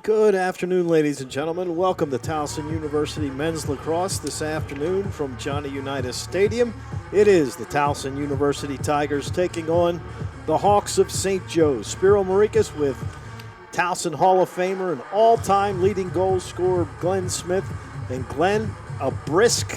Good afternoon, ladies and gentlemen. Welcome to Towson University Men's Lacrosse this afternoon from Johnny Unitas Stadium. It is the Towson University Tigers taking on the Hawks of St. Joe's. Spiro Marikas with Towson Hall of Famer and all-time leading goal scorer Glenn Smith. And Glenn, a brisk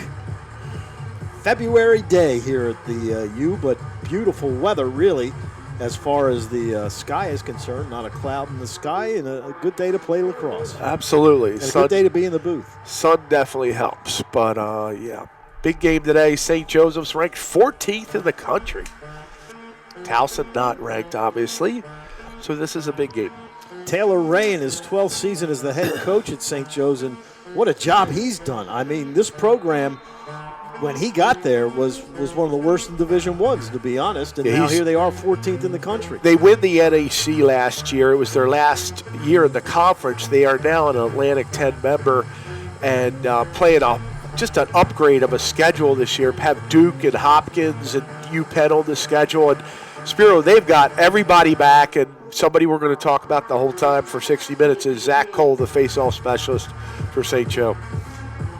February day here at the U, but beautiful weather really as far as the sky is concerned. Not a cloud in the sky and a good day to play lacrosse. Absolutely. And a good day to be in the booth. Sun definitely helps, but yeah. Big game today. St. Joseph's ranked 14th in the country. Towson not ranked, obviously, so this is a big game. Taylor Ray in his 12th season as the head coach at St. Joe's, and what a job he's done. I mean, this program, when he got there, was one of the worst in Division I, to be honest, and now here they are 14th in the country. They win the NAC last year. It was their last year in the conference. They are now an Atlantic 10 member and playing just an upgrade of a schedule this year. Have Duke and Hopkins and UPenn on the schedule. And Spiro, they've got everybody back, and somebody we're going to talk about the whole time for 60 minutes is Zach Cole, the face-off specialist for St. Joe.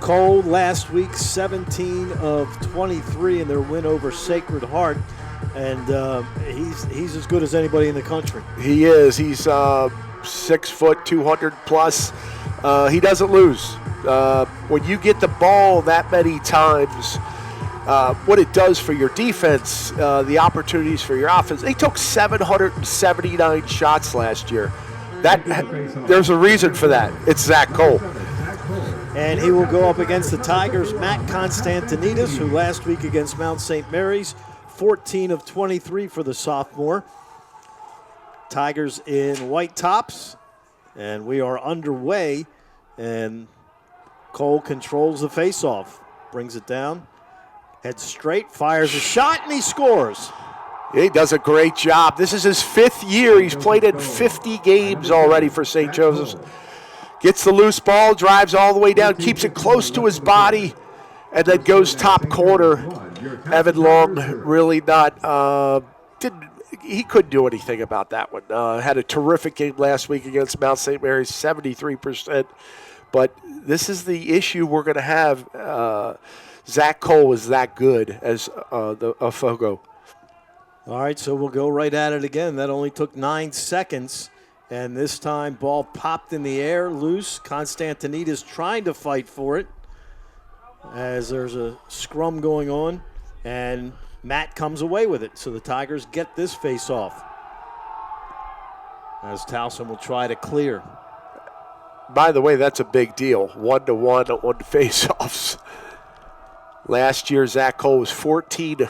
Cole last week, 17 of 23 in their win over Sacred Heart, and he's as good as anybody in the country. He is. He's 6 foot, 200 plus. He doesn't lose. When you get the ball that many times, what it does for your defense, the opportunities for your offense. They took 779 shots last year. There's a reason for that. It's Zach Cole. And he will go up against the Tigers' Matt Constantinides, who last week against Mount St. Mary's, 14 of 23 for the sophomore. Tigers in white tops, and we are underway, and Cole controls the faceoff, brings it down, heads straight, fires a shot, and he scores. He does a great job. This is his 5th year. He's played in 50 games already for St. Joseph's. Gets the loose ball, drives all the way down, keeps it close to his body, and then goes top corner. Evan Long really he couldn't do anything about that one. Had a terrific game last week against Mount St. Mary's, 73%. But this is the issue we're going to have. Zach Cole is that good as a Fogo. All right, so we'll go right at it again. That only took 9 seconds. And this time, ball popped in the air, loose. Constantinides trying to fight for it as there's a scrum going on. And Matt comes away with it. So the Tigers get this face-off as Towson will try to clear. By the way, that's a big deal. 1-to-1 on face-offs. Last year, Zach Cole was 14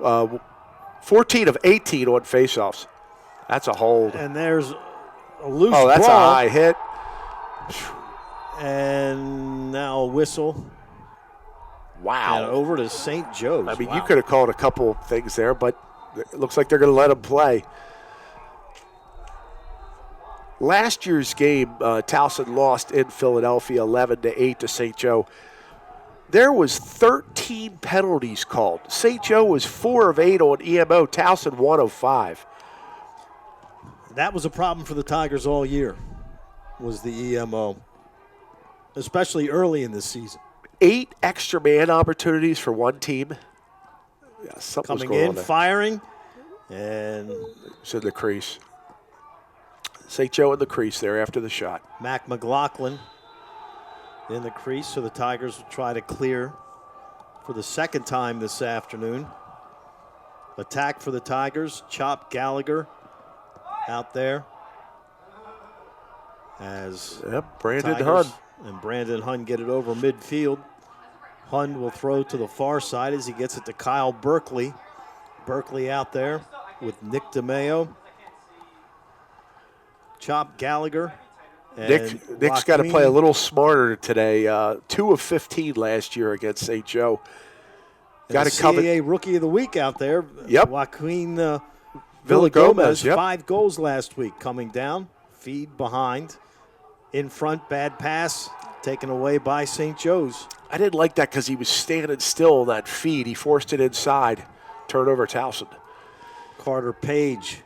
of 18 on face-offs. That's a hold. And there's a loose ball. Oh, that's a high hit. And now a whistle. Wow. And over to St. Joe's. I mean, wow. You could have called a couple things there, but it looks like they're going to let him play. Last year's game, Towson lost in Philadelphia 11-8 to St. Joe. There was 13 penalties called. St. Joe was 4 of 8 on EMO. Towson 1 of 5. That was a problem for the Tigers all year, was the EMO, especially early in this season. 8 extra man opportunities for one team. Yeah, something coming was going in, on there. firing, and it's in the crease. St. Joe in the crease there after the shot. Mac McLaughlin in the crease, so the Tigers will try to clear for the second time this afternoon. Attack for the Tigers, Chop Gallagher out there as Brandon Tigers Hunn. And Brandon Hunn get it over midfield. Hunn will throw to the far side as he gets it to Kyle Berkeley. Berkeley out there with Nick DeMeo. Chop Gallagher. Nick's got to play a little smarter today. 2 of 15 last year against St. Joe. Got to come. CAA Rookie of the Week out there. Yep. Joaquin Villagomez, yep. 5 goals last week. Coming down, feed behind, in front, bad pass, taken away by St. Joe's. I didn't like that because he was standing still on that feed. He forced it inside. Turnover Towson. Carter Page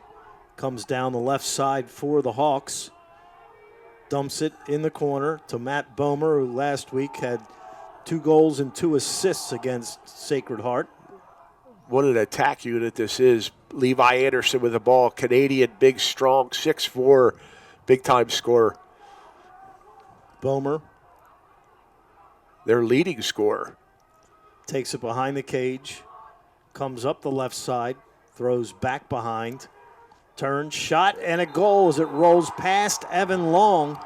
comes down the left side for the Hawks. Dumps it in the corner to Matt Bomer, who last week had 2 goals and 2 assists against Sacred Heart. What an attack unit this is. Levi Anderson with the ball. Canadian, big, strong, 6'4", big-time scorer. Bomer Their leading scorer. takes it behind the cage, comes up the left side, throws back behind, turns, shot, and a goal as it rolls past Evan Long.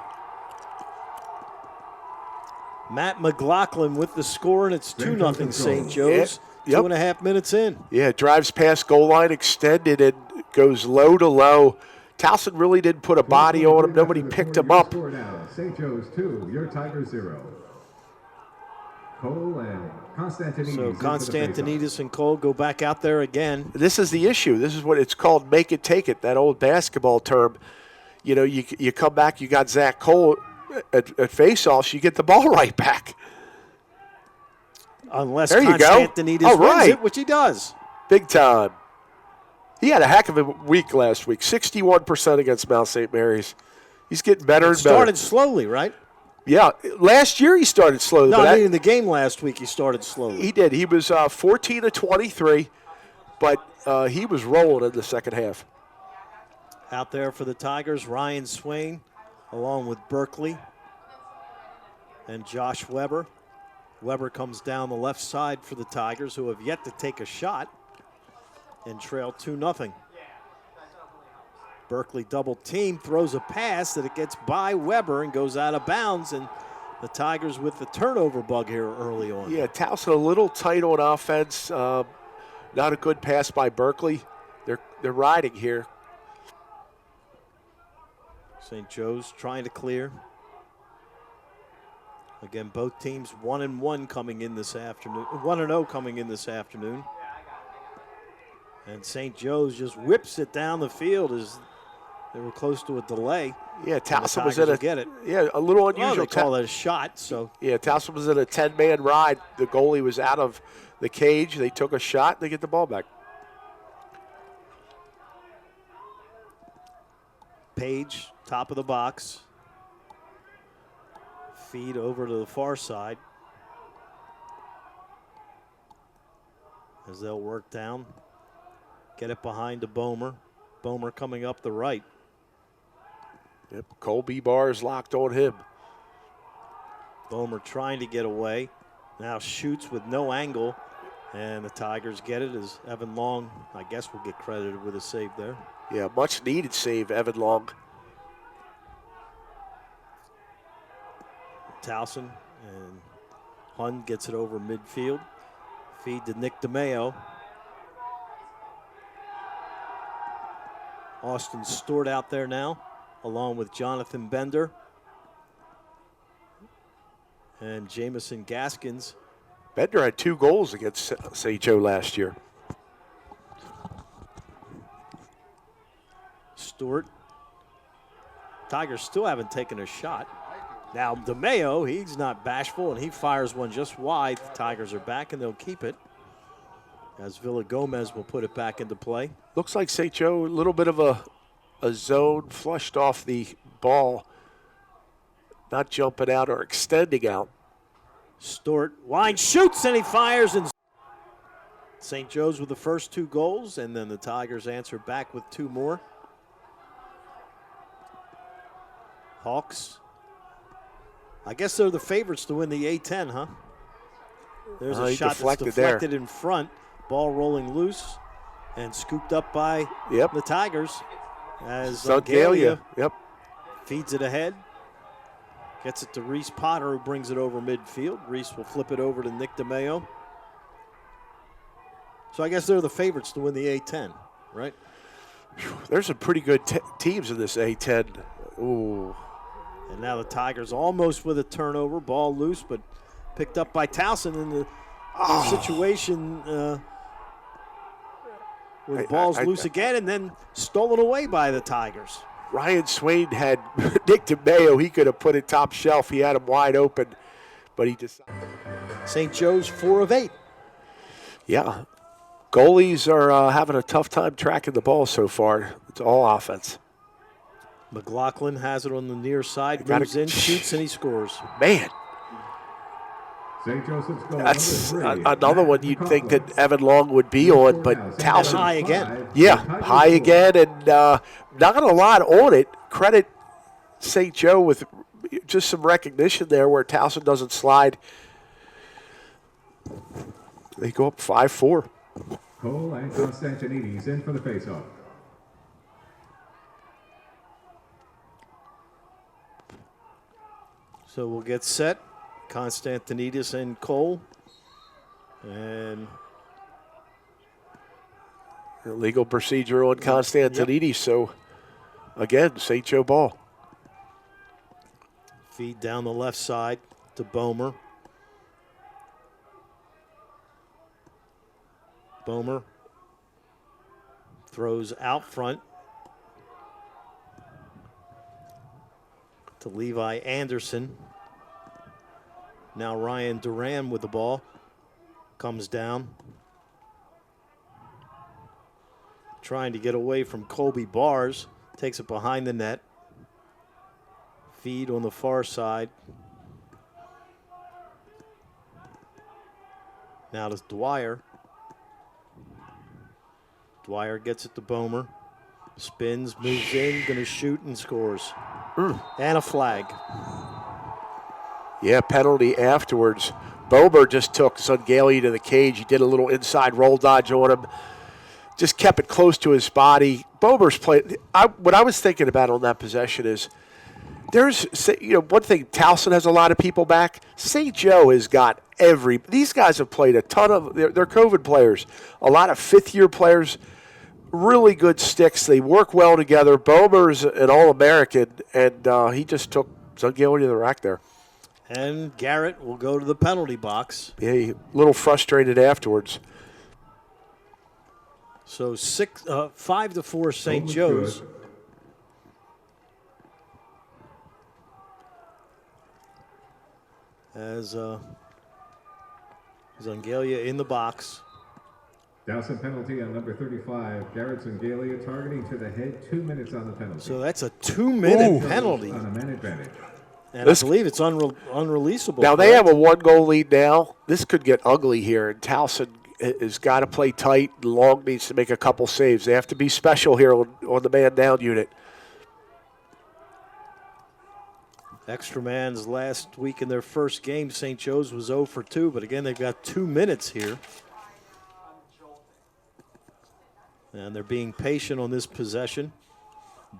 Matt McLaughlin with the score, and it's 2-0 St. Joe's. Yep. 2.5 minutes in. Yeah, drives past goal line, extended, and goes low to low. Towson really didn't put a body on him. Nobody picked him up. St. Joe's 2, your Tigers 0. Cole and Constantinides. So Constantinides and Cole go back out there again. This is the issue. This is what it's called, make it, take it, that old basketball term. You know, you come back, you got Zach Cole at face-offs, you get the ball right back. Unless there you Constantinides go. wins it, which he does. Big time. He had a heck of a week last week, 61% against Mount St. Mary's. He's getting better and better. Started slowly, right? Yeah, last year he started slowly. No, I mean in the game last week he started slowly. He did. He was 14 of 23, but he was rolling in the second half. Out there for the Tigers, Ryan Swain, along with Berkeley and Josh Weber. Weber comes down the left side for the Tigers, who have yet to take a shot and trail 2-0. Berkeley double team, throws a pass that it gets by Weber and goes out of bounds, and the Tigers with the turnover bug here early on. Yeah, Towson a little tight on offense. Not a good pass by Berkeley. They're riding here. St. Joe's trying to clear. Again, both teams 1-1 coming in this afternoon, 1-0 coming in this afternoon. And St. Joe's just whips it down the field as they were close to a delay. Yeah, Towson was in a get it. Yeah, a little unusual. Well, they call that a shot. So yeah, Towson was in a 10-man ride. The goalie was out of the cage. They took a shot. They get the ball back. Page, top of the box. Feed over to the far side as they'll work down. Get it behind to Bomer. Bomer coming up the right. Yep, Colby Barr is locked on him. Bomer trying to get away. Now shoots with no angle. And the Tigers get it as Evan Long, I guess, will get credited with a save there. Yeah, much needed save, Evan Long. Towson and Hun gets it over midfield. Feed to Nick DeMeo. Austin Stewart out there now, along with Jonathan Bender. And Jamison Gaskins. Bender had 2 goals against St. Joe last year. Stewart. Tigers still haven't taken a shot. Now DeMeo, he's not bashful, and he fires one just wide. The Tigers are back, and they'll keep it as Villa Gomez will put it back into play. Looks like St. Joe, a little bit of a zone flushed off the ball. Not jumping out or extending out. Stewart, line shoots, and he fires. And St. Joe's with the first 2 goals, and then the Tigers answer back with 2 more. Hawks. I guess they're the favorites to win the A-10, huh? There's a shot that's deflected in front. Ball rolling loose and scooped up by the Tigers as Galia feeds it ahead. Gets it to Reese Potter, who brings it over midfield. Reese will flip it over to Nick DeMeo. So I guess they're the favorites to win the A-10, right? There's some pretty good teams in this A-10. Ooh. And now the Tigers almost with a turnover. Ball loose, but picked up by Towson in the situation where the ball's loose again and then stolen away by the Tigers. Ryan Swain had Nick DeMeo. He could have put it top shelf. He had him wide open, but he decided. St. Joe's 4 of 8. Yeah. Goalies are having a tough time tracking the ball so far. It's all offense. McLaughlin has it on the near side, moves in, shoots, and he scores. Man, St. Joseph's goal that's number 3. another one you'd think that Evan Long would be on, but Towson. High again. Yeah, high again, and not a lot on it. Credit St. Joe with just some recognition there where Towson doesn't slide. They go up 5-4. Cole and Constantinides in for the faceoff. So we'll get set. Constantinides and Cole. And Illegal procedure on Constantinides, so again, St. Joe ball. feed down the left side to Bomer. Bomer throws out front to Levi Anderson. Now Ryan Duran with the ball. Comes down. Trying to get away from Colby Bars. Takes it behind the net. Feed on the far side. Now to Dwyer. Dwyer gets it to Bomer. Spins, moves in, going to shoot and scores. And a flag. Yeah, penalty afterwards. Bomer just took Zungalia to the cage. He did a little inside roll dodge on him. Just kept it close to his body. Bomer's played. What I was thinking about on that possession is there's, one thing, Towson has a lot of people back. St. Joe has got these guys have played a ton of, they're COVID players, a lot of fifth-year players, really good sticks. They work well together. Bomer's an All-American, and he just took Zungalia to the rack there. And Garrett will go to the penalty box. Yeah, a little frustrated afterwards. So 5-4 St. Joe's. Good. As Zungalia in the box. Towson penalty on number 35. Garrett Zungalia targeting to the head. 2 minutes on the penalty. So that's a 2-minute penalty. On a man advantage. And I believe it's unreleasable. Now, they have a one-goal lead now. This could get ugly here, and Towson has got to play tight. Long needs to make a couple saves. They have to be special here on the man-down unit. Extra man's last week in their first game. St. Joe's was 0 for 2, but again, they've got 2 minutes here. And they're being patient on this possession.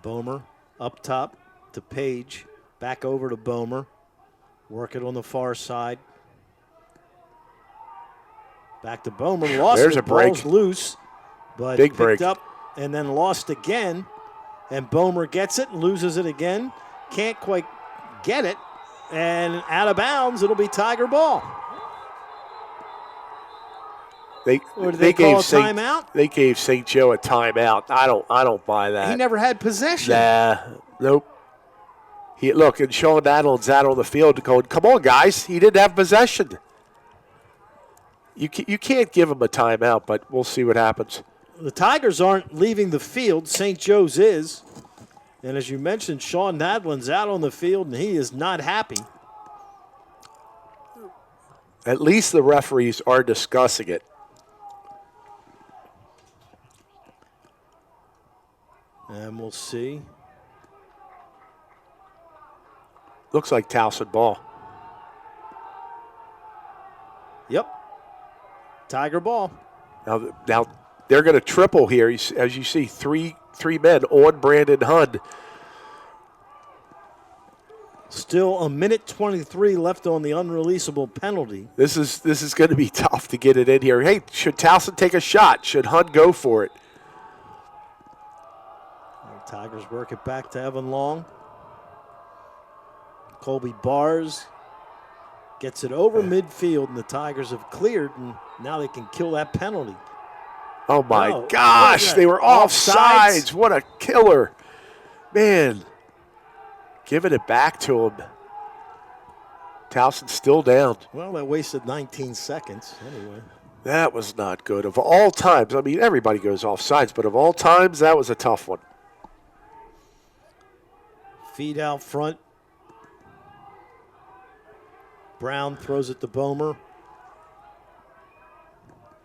Bomer up top to Page. Back over to Bomer. Work it on the far side. Back to Bomer. Lost There's it. a break. Ball's loose, but Big picked break. up and then lost again. And Bomer gets it and loses it again. Can't quite get it. And out of bounds, it'll be Tiger ball. Or did they call a timeout? They gave St. Joe a timeout. I don't buy that. He never had possession. Nah, nope. Look, and Sean Adams out on the field going, come on, guys. He didn't have possession. You can't give him a timeout, but we'll see what happens. The Tigers aren't leaving the field. St. Joe's is. And as you mentioned, Sean Nadlin's out on the field, and he is not happy. At least the referees are discussing it. And we'll see. Looks like Towson ball. Yep. Tiger ball. Now they're going to triple here. As you see, three men on Brandon Hudd. Still a minute 23 left on the unreleasable penalty. This is going to be tough to get it in here. Hey, should Towson take a shot? Should Hudd go for it? Tigers work it back to Evan Long. Colby Bars gets it over midfield, and the Tigers have cleared, and now they can kill that penalty. Oh, my gosh. They were offsides. What a killer. Man, giving it back to him. Towson's still down. Well, that wasted 19 seconds anyway. That was not good. Of all times, I mean, everybody goes offsides, but of all times, that was a tough one. Feed out front. Brown throws it to Bomer.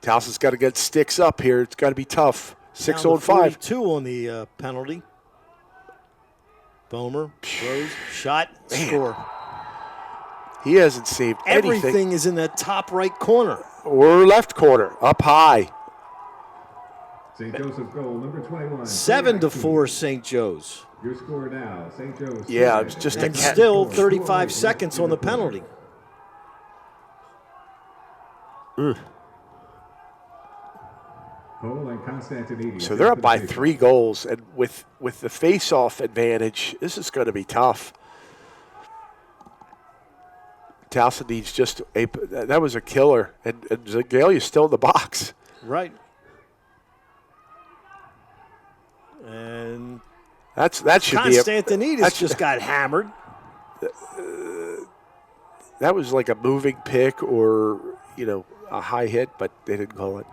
Towson's got to get sticks up here. It's got to be tough. 6 Down on to 5. 42 on the penalty. Bomer throws, shot, score. He hasn't saved anything. Everything is in that top right corner. Or left corner, up high. St. Joseph goal, number 21. 7-4 St. Joe's. Your score now, St. Joe's. Yeah, it's just And still 35 seconds on the penalty. Cole and Constantinides. So they're up by 3 goals, and with the face-off advantage, this is going to be tough. Towson needs just a – that was a killer, and Zagalia's still in the box. Right. And that should be Constantinides just got hammered. That was like a moving pick or, a high hit, but they didn't call it.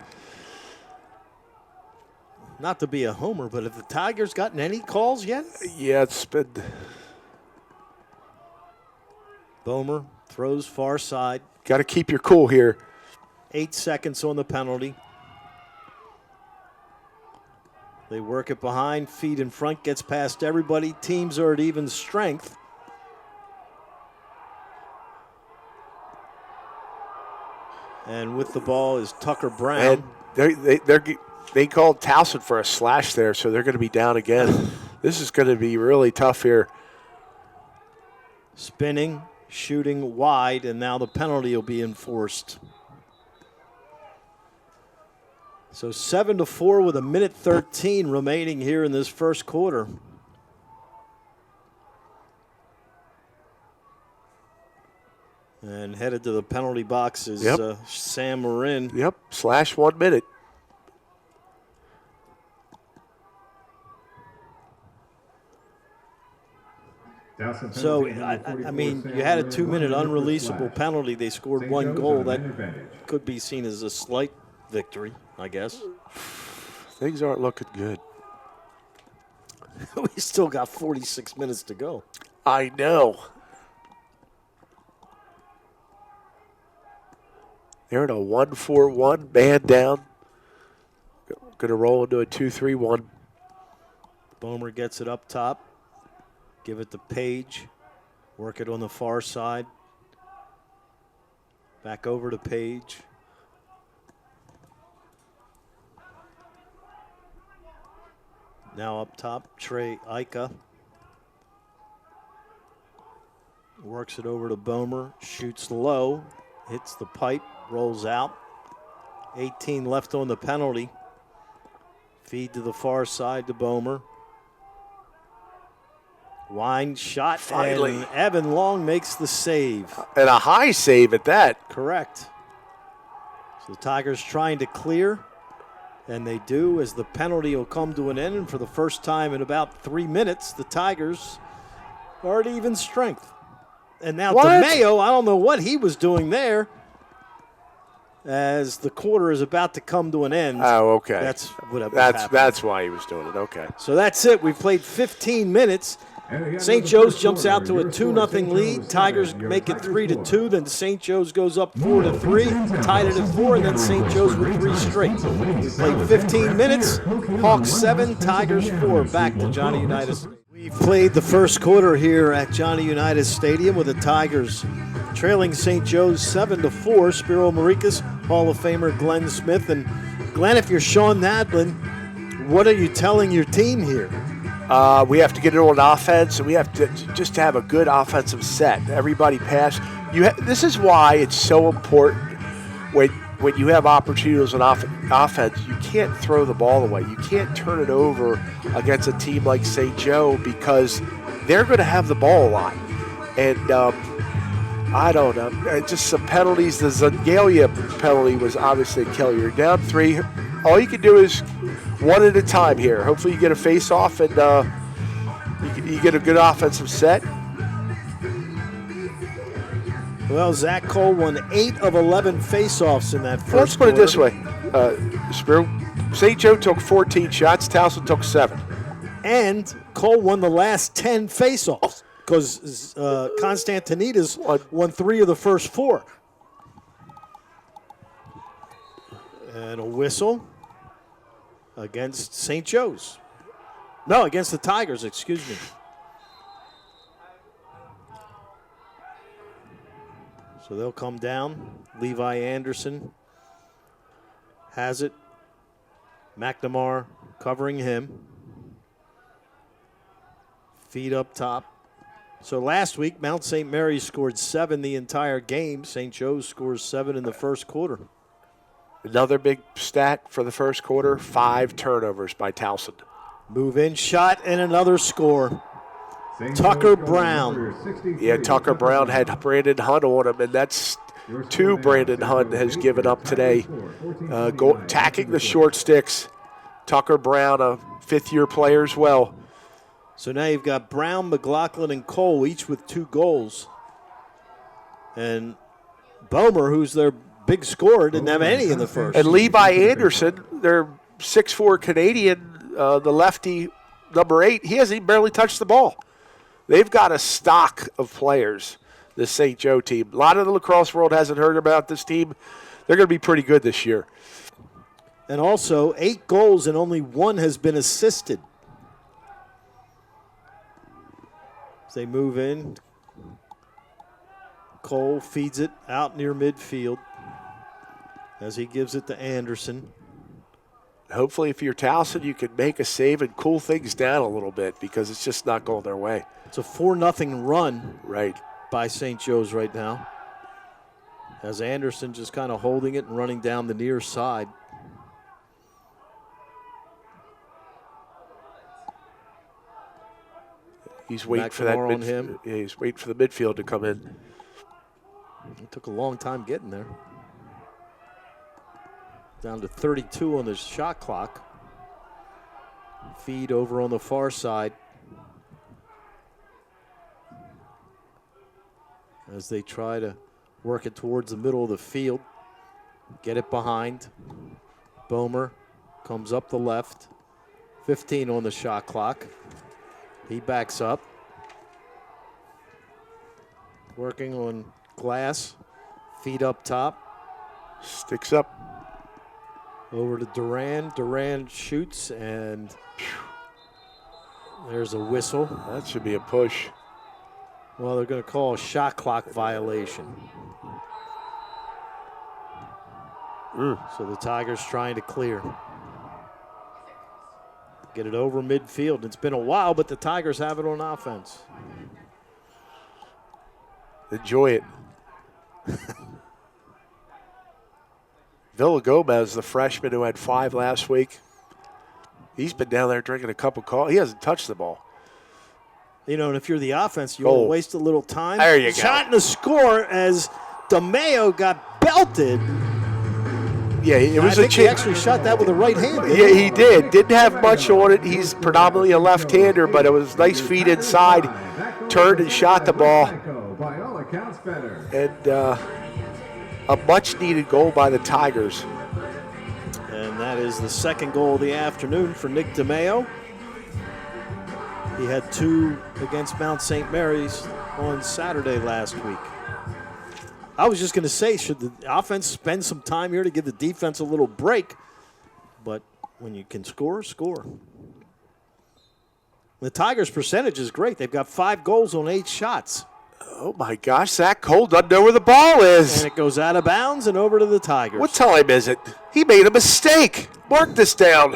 Not to be a homer, but have the Tigers gotten any calls yet? Yeah, it's been – Bomer throws far side. Got to keep your cool here. 8 seconds on the penalty. They work it behind, feed in front, gets past everybody. Teams are at even strength. And with the ball is Tucker Brown. And they called Towson for a slash there, so they're going to be down again. This is going to be really tough here. Spinning, shooting wide, and now the penalty will be enforced. So 7-4 with 1:13 remaining here in this first quarter. And headed to the penalty box is Sam Marin. Yep, slash 1 minute. So, I mean, you had a 2-minute unreleasable penalty. They scored 1 goal. That could be seen as a slight victory, I guess. Things aren't looking good. We still got 46 minutes to go. I know. They're in a 1-4-1, man down. Going to roll into a 2-3-1. Bomer gets it up top. Give it to Page. Work it on the far side. Back over to Page. Now up top, Trey Ika. Works it over to Bomer. Shoots low. Hits the pipe. Rolls out. 18 left on the penalty. Feed to the far side to Bomer. Wine shot. Finally. And Evan Long makes the save. And a high save at that. Correct. So the Tigers trying to clear. And they do, as the penalty will come to an end. And for the first time in about 3 minutes, the Tigers are at even strength. And now DeMayo, I don't know what he was doing there. As the quarter is about to come to an end. Oh, okay. That's what happened. That's why he was doing it. Okay. So that's it. We've played 15 minutes. St. Joe's jumps out to a 2-0 lead. Tigers make it 3-2. Then St. Joe's goes up 4-3. Tied it at 4, and then St. Joe's with 3 straight. We played 15 minutes. Hawks 7, Tigers 4. Back to Johnny Unitas. We've played the first quarter here at Johnny Unitas Stadium with the Tigers trailing St. Joe's 7-4. Spiro Marikas, Hall of Famer Glenn Smith. And Glenn, if you're Sean Nadlin, what are you telling your team here? We have to get it on offense, and we have to just have a good offensive set. Everybody pass. This is why it's so important when you have opportunities on offense. You can't throw the ball away. You can't turn it over against a team like St. Joe because they're going to have the ball a lot. And I don't know. Just some penalties. The Zagalia penalty was obviously a killer. You're down 3. All you can do is one at a time here. Hopefully you get a face-off and you get a good offensive set. Well, Zach Cole won 8 of 11 face-offs in that first quarter. Let's put it this way. Spiro, St. Joe took 14 shots. Towson took 7. And Cole won the last 10 faceoffs because Constantinides won 3 of the first 4. And a whistle against St. Joe's. No, against the Tigers, excuse me. So they'll come down. Levi Anderson has it. McNamara covering him. Feet up top. So last week, Mount St. Mary's scored 7 the entire game. St. Joe's scores 7 in the first quarter. Another big stat for the first quarter, 5 turnovers by Towson. Move in shot and another score. Tucker Brown. Yeah, Tucker Brown had Brandon Hunt on him, and that's 2 Brandon Hunt has given up today. Attacking the short sticks. Tucker Brown, a 5th-year player as well. So now you've got Brown, McLaughlin, and Cole, each with 2 goals. And Bomer, who's their big scorer, didn't have any in the first. And Levi Anderson, their 6'4" Canadian, the lefty, number 8, he hasn't even barely touched the ball. They've got a stock of players, this St. Joe team. A lot of the lacrosse world hasn't heard about this team. They're going to be pretty good this year. And also 8 goals and only 1 has been assisted. As they move in, Cole feeds it out near midfield as he gives it to Anderson. Hopefully, if you're Towson, you can make a save and cool things down a little bit because it's just not going their way. It's a 4-0 run right by St. Joe's right now. As Anderson just kind of holding it and running down the near side. He's waiting for that on him. Yeah, he's waiting for the midfield to come in. It took a long time getting there. Down to 32 on the shot clock. Feed over on the far side. As they try to work it towards the middle of the field. Get it behind. Bomer comes up the left. 15 on the shot clock. He backs up. Working on glass. Feet up top. Sticks up. Over to Duran. Duran shoots, and there's a whistle. That should be a push. Well, they're going to call a shot clock violation. So the Tigers trying to clear. Get it over midfield. It's been a while, but the Tigers have it on offense. Enjoy it. Villagomez, the freshman who had 5 last week, he's been down there drinking a cup of coffee. He hasn't touched the ball. You know, and if you're the offense, you want to waste a little time. There you go. Shot and a score as DeMeo got belted. Yeah, it was I think he actually shot that with a right hand. Yeah, he did. Didn't have much on it. He's predominantly a left-hander, but it was nice feet inside. Turned and shot the ball. By all accounts, better. And a much-needed goal by the Tigers. And that is the second goal of the afternoon for Nick DeMeo. He had 2 against Mount St. Mary's on Saturday last week. I was just going to say, should the offense spend some time here to give the defense a little break? But when you can score, score. The Tigers' percentage is great. They've got 5 goals on 8 shots. Oh, my gosh. Zach Cole doesn't know where the ball is. And it goes out of bounds and over to the Tigers. What time is it? He made a mistake. Mark this down.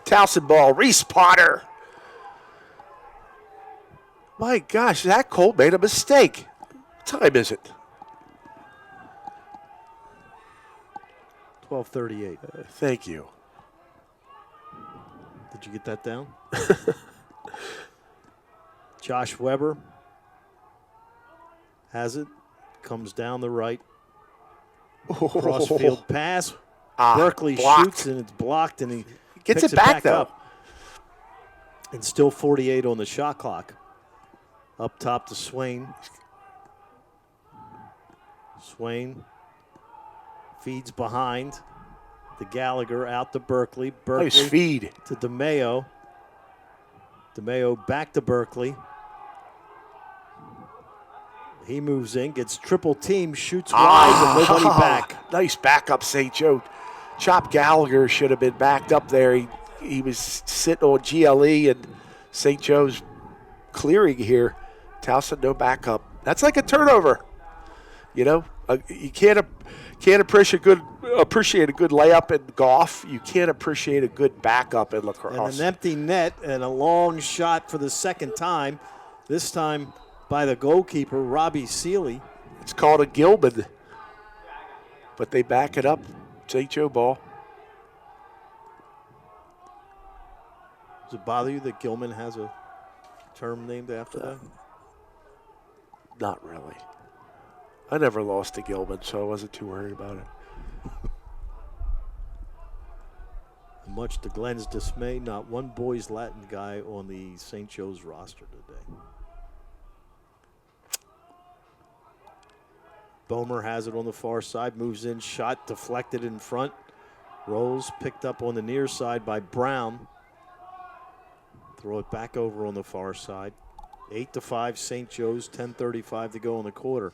Towson ball. Reese Potter. My gosh, Zach Cole made a mistake. What time is it? 12:38. Thank you. Did you get that down? Josh Weber has it. Comes down the right. Crossfield pass. Berkeley blocked. shoots, and it's blocked, and he Gets picks it back, though. up. And still 48 on the shot clock. Up top to Swain. Swain feeds behind. To Gallagher, out to Berkeley. Berkeley Nice feed. to DeMeo. DeMayo back to Berkeley. He moves in, gets triple team, shoots wide with nobody back. Nice backup, St. Joe. Chop Gallagher should have been backed up there. He was sitting on GLE, and St. Joe's clearing here. Towson, no backup. That's like a turnover. You know, you can't appreciate a good layup in golf. You can't appreciate a good backup in lacrosse. And an empty net and a long shot for the second time. This time by the goalkeeper, Robbie Seeley. It's called a Gilman, but they back it up. St. Joe ball. Does it bother you that Gilman has a term named after that? Not really. I never lost to Gilman, so I wasn't too worried about it. Much to Glenn's dismay, not one boys Latin guy on the St. Joe's roster today. Bomer has it on the far side, moves in, shot deflected in front. Rolls picked up on the near side by Brown. Throw it back over on the far side. 8-5 St. Joe's, 10:35 to go in the quarter.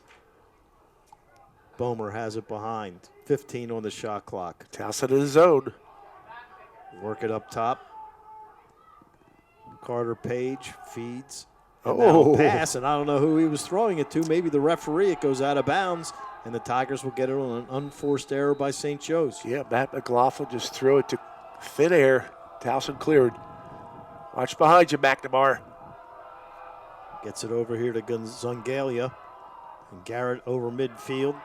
Bomer has it behind. 15 on the shot clock. Towson in his zone. Work it up top. Carter Page feeds. Oh, pass, and I don't know who he was throwing it to. Maybe the referee. It goes out of bounds, and the Tigers will get it on an unforced error by St. Joe's. Yeah, Matt McLaughlin just threw it to thin air. Towson cleared. Watch behind you, McNamara. Gets it over here to Zungalia. And Garrett over midfield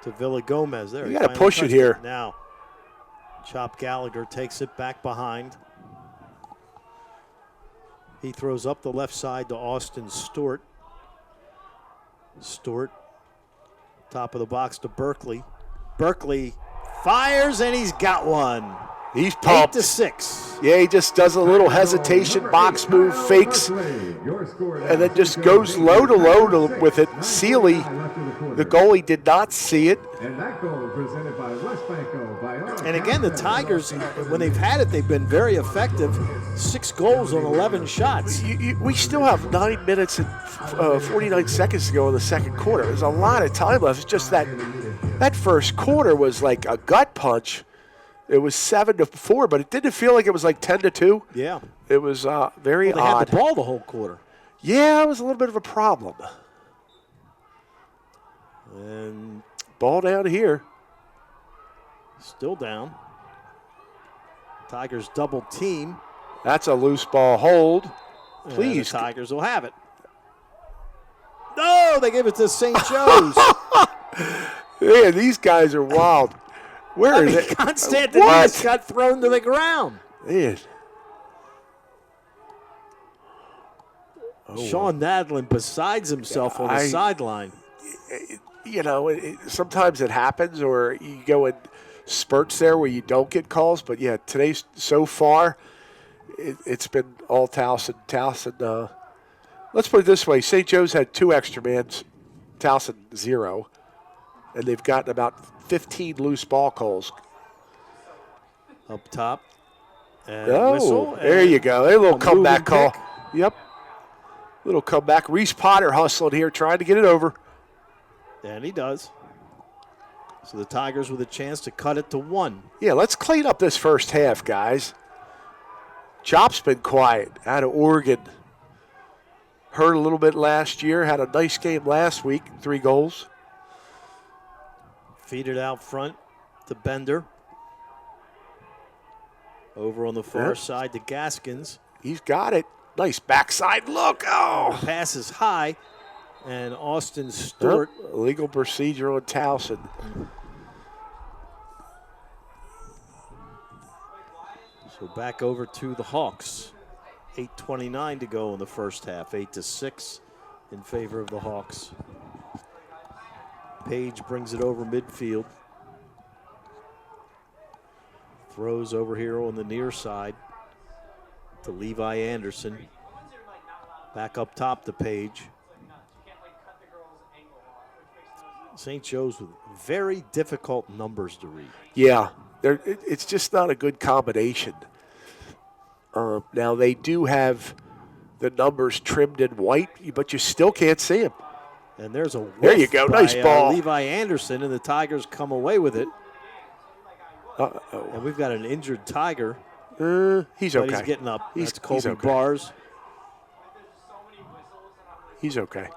to Villa Gomez. There, you got to push it here. Now, Chop Gallagher takes it back behind. He throws up the left side to Austin Stewart. Stewart, top of the box to Berkeley. Berkeley fires, and he's got one. He's pumped. 8-6. Yeah, he just does a little hesitation, box move, fakes, and then just goes low to low with it. Seeley, the goalie, did not see it. And that goal presented by West Banco by And again, the Tigers, when they've had it, they've been very effective. 6 goals on 11 shots. We still have 9 minutes and 49 seconds to go in the second quarter. There's a lot of time left. It's just that first quarter was like a gut punch. It was 7-4, but it didn't feel like it was like 10-2. Yeah. It was very they odd. Had the ball the whole quarter. Yeah, it was a little bit of a problem. And ball down here. Still down. Tigers double team. That's a loose ball hold. Please. The Tigers will have it. No, they give it to St. Joe's. Man, these guys are wild. Where is it? Constantinides got thrown to the ground. Man. Sean Nadlin besides himself on the sideline. You know, sometimes it happens, or you go in spurts there where you don't get calls. But, yeah, today so far, it's been all Towson. Towson, let's put it this way. St. Joe's had 2 extra mans, Towson 0. And they've gotten about 15 loose ball calls. Up top. And whistle. There you go. There's a little comeback call. Pick. Yep. Little comeback. Reese Potter hustling here, trying to get it over. And he does. So the Tigers with a chance to cut it to 1. Yeah, let's clean up this first half, guys. Chop's been quiet out of Oregon. Hurt a little bit last year. Had a nice game last week. 3 goals. Feed it out front to Bender. Over on the far side to Gaskins. He's got it. Nice backside look. Oh. Pass is high. And Austin Stewart. Illegal procedure on Towson. So back over to the Hawks. 8:29 to go in the first half. 8-6 in favor of the Hawks. Page brings it over midfield. Throws over here on the near side to Levi Anderson. Back up top to Page. St. Joe's with very difficult numbers to read. Yeah, it's just not a good combination. Now, they do have the numbers trimmed in white, but you still can't see them. And there's a whiff There you go. by, Nice ball. Levi Anderson, and the Tigers come away with it. Uh-oh. And we've got an injured Tiger. He's But okay. he's getting up. He's That's Kobe okay. Bars. He's okay.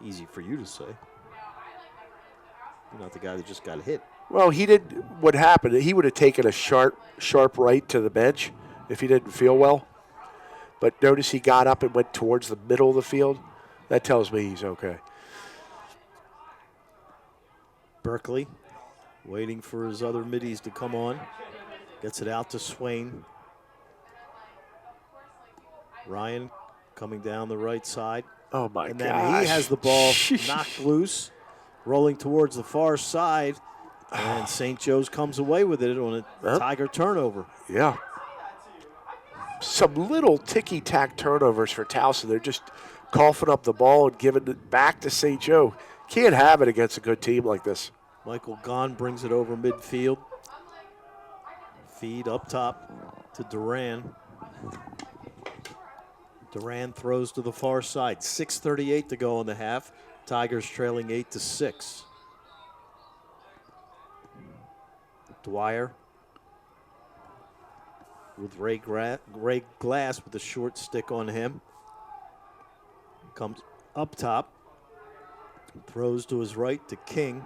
Easy for you to say. You're not the guy that just got hit. Well, he didn't. What happened? He would have taken a sharp right to the bench if he didn't feel well. But notice he got up and went towards the middle of the field. That tells me he's okay. Berkeley waiting for his other middies to come on. Gets it out to Swain. Ryan coming down the right side. Oh, my and gosh. then he has the ball knocked loose, rolling towards the far side. And St. Joe's comes away with it on a Tiger turnover. Yeah. Some little ticky-tack turnovers for Towson. They're just coughing up the ball and giving it back to St. Joe. Can't have it against a good team like this. Michael Gahn brings it over midfield. Feed up top to Duran. Duran throws to the far side. 6:38 to go in the half. Tigers trailing 8-6. Dwyer with Ray Glass with a short stick on him. Comes up top. Throws to his right to King.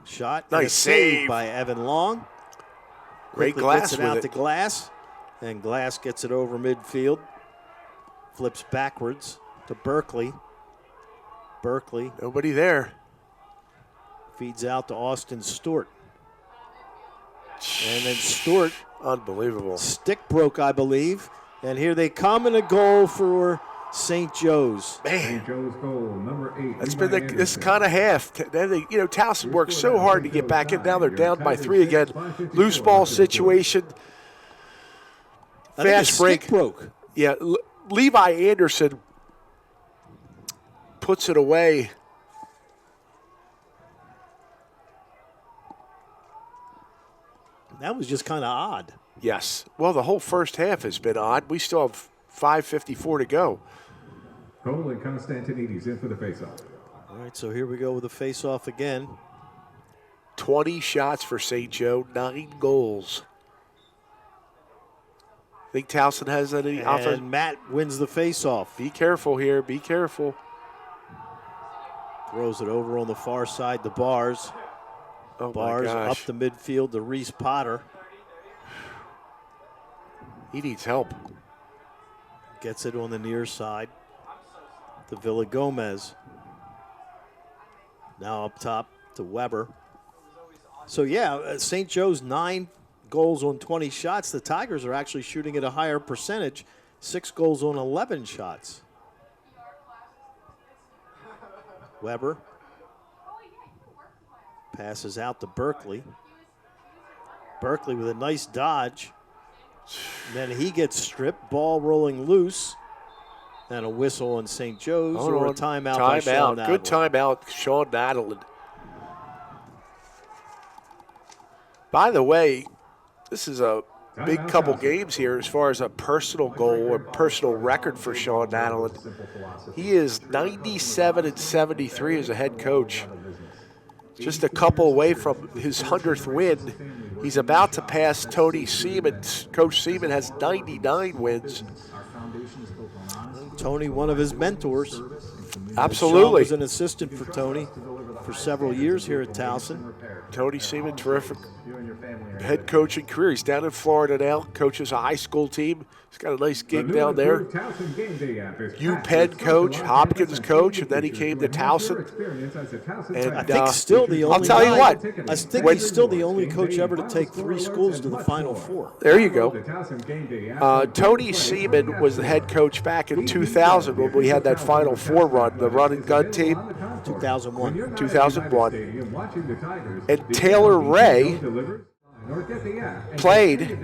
Shot. Nice and a save by Evan Long. Ray Quickly Glass gets it with out it. to Glass. And Glass gets it over midfield. Flips backwards to Berkeley. Berkeley Nobody there. feeds out to Austin Stewart. And then Stewart, Unbelievable. stick broke, I believe. And here they come, and a goal for St. Joe's. Man, St. Joe's goal, number 8. that's been this kind of half. Then they, Towson worked so hard to get back in. Now they're down by 3 again. Loose ball situation. I think Fast a break. stick broke. Yeah, Levi Anderson puts it away. That was just kind of odd. Yes. Well, the whole first half has been odd. We still have 5:54 to go. Cole and Constantinides in for the faceoff. All right, so here we go with the face-off again. 20 shots for St. Joe, 9 goals. Think Towson has any offense? And Matt wins the face-off. Be careful here. Be careful. Throws it over on the far side to Bars. Oh, Bars my up gosh. the midfield to Reese Potter. He needs help. Gets it on the near side to Villa Gomez. Now up top to Weber. So, yeah, St. Joe's 9 goals on 20 shots. The Tigers are actually shooting at a higher percentage, 6 goals on 11 shots. Weber passes out to Berkeley. Berkeley with a nice dodge. And then he gets stripped, ball rolling loose. And a whistle on St. Joe's or a timeout by Sean Adelin. Good timeout, Sean Adelin. By the way, this is a big couple games here as far as a personal goal or personal record for Sean Adelin. He is 97-73 as a head coach. Just a couple away from his 100th win. He's about to pass Tony Seaman. Coach Seaman has 99 wins. Tony, one of his mentors. Absolutely. Sean was an assistant for Tony for several years here at Towson. Tony Seaman, terrific head coaching career. He's down in Florida now, coaches a high school team. He's got a nice gig down there. UPenn coach, Hopkins coach, and then he came to Towson. And I think still the only I'll tell you guy- what. I think he's still the only coach ever to take 3 schools to the Final Four. There you go. Tony Seaman was the head coach back in 2000 when we had that Final Four run, the run and gun team. 2001. 2001. And Taylor Ray played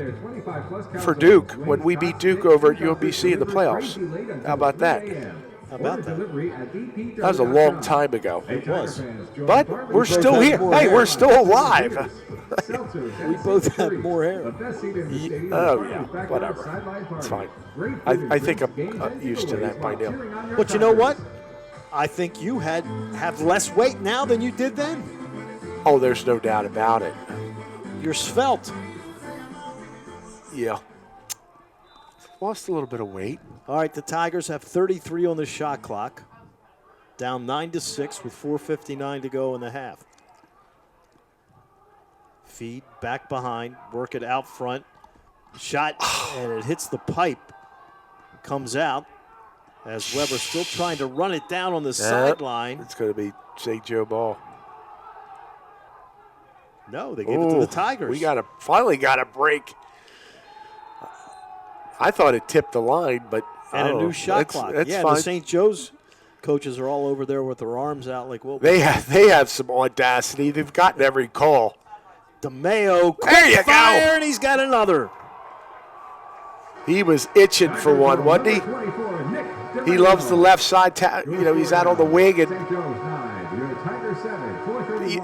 for Duke when we beat Duke over at UMBC in the playoffs. How about that? How about that? That was a long time ago. It was. But we're still here. Hey, we're still alive. We both have more hair. Oh, yeah, whatever. It's fine. I think I'm used to that by now. But you know what? I think you have less weight now than you did then. Oh, there's no doubt about it. You're svelte. Yeah. Lost a little bit of weight. All right, the Tigers have 33 on the shot clock. Down 9-6 with 4:59 to go in the half. Feed back behind, work it out front. Shot, and it hits the pipe. Comes out as Weber still trying to run it down on the sideline. It's going to be St. Joe ball. No, they gave it to the Tigers. We finally got a break. I thought it tipped the line, but and a new shot clock. That's yeah, fine. The St. Joe's coaches are all over there with their arms out like, "Whoa!" They have some audacity. They've gotten every call. DeMeo, there you fire, go. And he's got another. He was itching for one, wasn't he? He loves the left side. He's out on the wing, and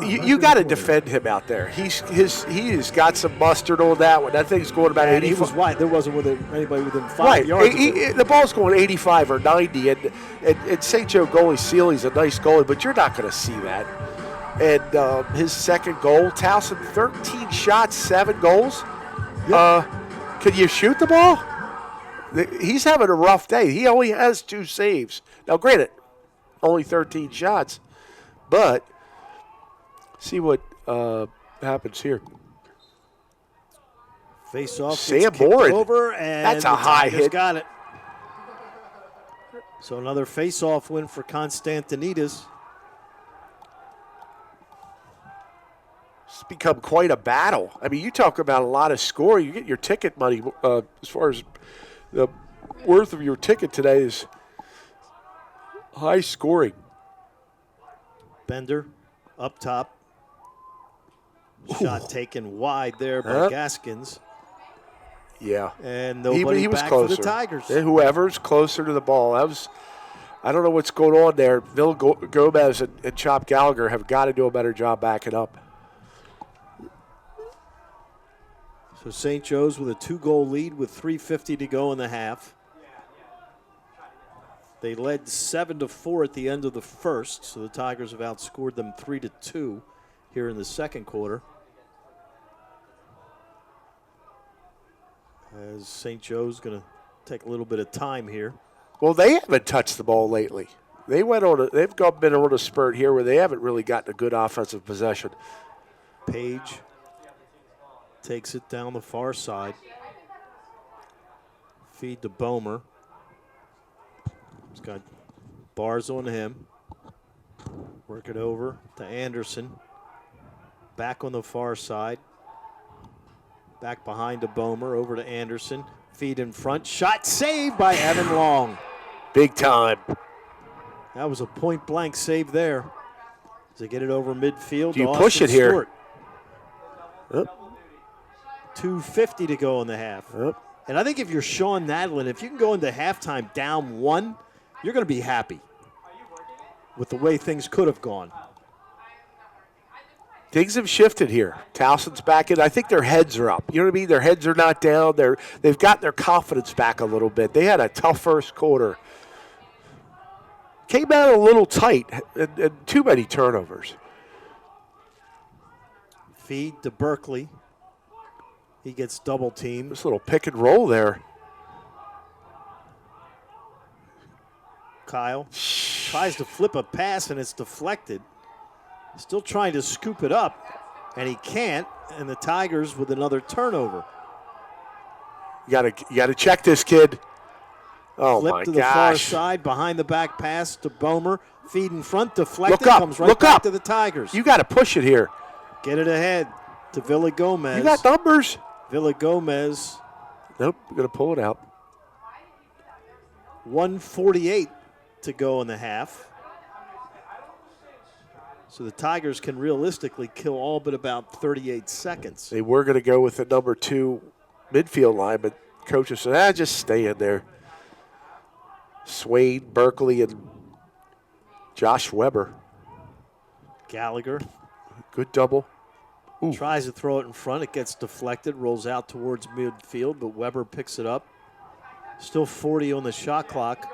you got to defend him out there. He has got some mustard on that one. That thing's going about 85. He was wide. There wasn't anybody within 5 yards. The ball's going 85 or 90, and St. Joe goalie Seeley's a nice goalie, but you're not going to see that. And his second goal, Towson, 13 shots, 7 goals. Yep. Can you shoot the ball? He's having a rough day. He only has 2 saves. Now, granted, only 13 shots, but see what happens here. Face off. Sam Morin. Over, and that's a high hit. Got it. So another face-off win for Constantinides. It's become quite a battle. I mean, you talk about a lot of score. You get your ticket money as far as the worth of your ticket today is high scoring. Bender up top. Shot taken wide there by Gaskins. Yeah. And nobody he was back closer. for the Tigers. And whoever's closer to the ball. I don't know what's going on there. Bill Gomez and Chop Gallagher have got to do a better job backing up. So St. Joe's with a 2-goal lead with 3:50 to go in the half. They led 7-4 at the end of the first, so the Tigers have outscored them 3-2 here in the second quarter. As St. Joe's going to take a little bit of time here. Well, they haven't touched the ball lately. They've been on a spurt here where they haven't really gotten a good offensive possession. Page takes it down the far side. Feed to Bomer. He's got bars on him. Work it over to Anderson. Back on the far side. Back behind to Bomer. Over to Anderson. Feed in front. Shot saved by Evan Long. Big time. That was a point-blank save there. As they get it over midfield. Do you push it here? 2:50 to go in the half. Yep. And I think if you're Sean Nadlin, if you can go into halftime down 1, you're going to be happy with the way things could have gone. Things have shifted here. Towson's back in. I think their heads are up. You know what I mean? Their heads are not down. They've got their confidence back a little bit. They had a tough first quarter. Came out a little tight and too many turnovers. Feed to Berkeley. He gets double teamed. This little pick and roll there. Kyle tries to flip a pass and it's deflected. Still trying to scoop it up, and he can't. And the Tigers with another turnover. You gotta check this kid. Oh Flip my to the gosh. far side, behind the back pass to Bomer. Feed in front, deflected, Look up, comes right look back up. to the Tigers. You got to push it here. Get it ahead to Villa Gomez. You got numbers. Villa Gomez. Nope, we're going to pull it out. 1:48 to go in the half. So the Tigers can realistically kill all but about 38 seconds. They were going to go with the number 2 midfield line, but coaches said, just stay in there. Swain, Berkeley, and Josh Weber. Gallagher Good double. Ooh. tries to throw it in front. It gets deflected, rolls out towards midfield, but Weber picks it up. Still 40 on the shot clock.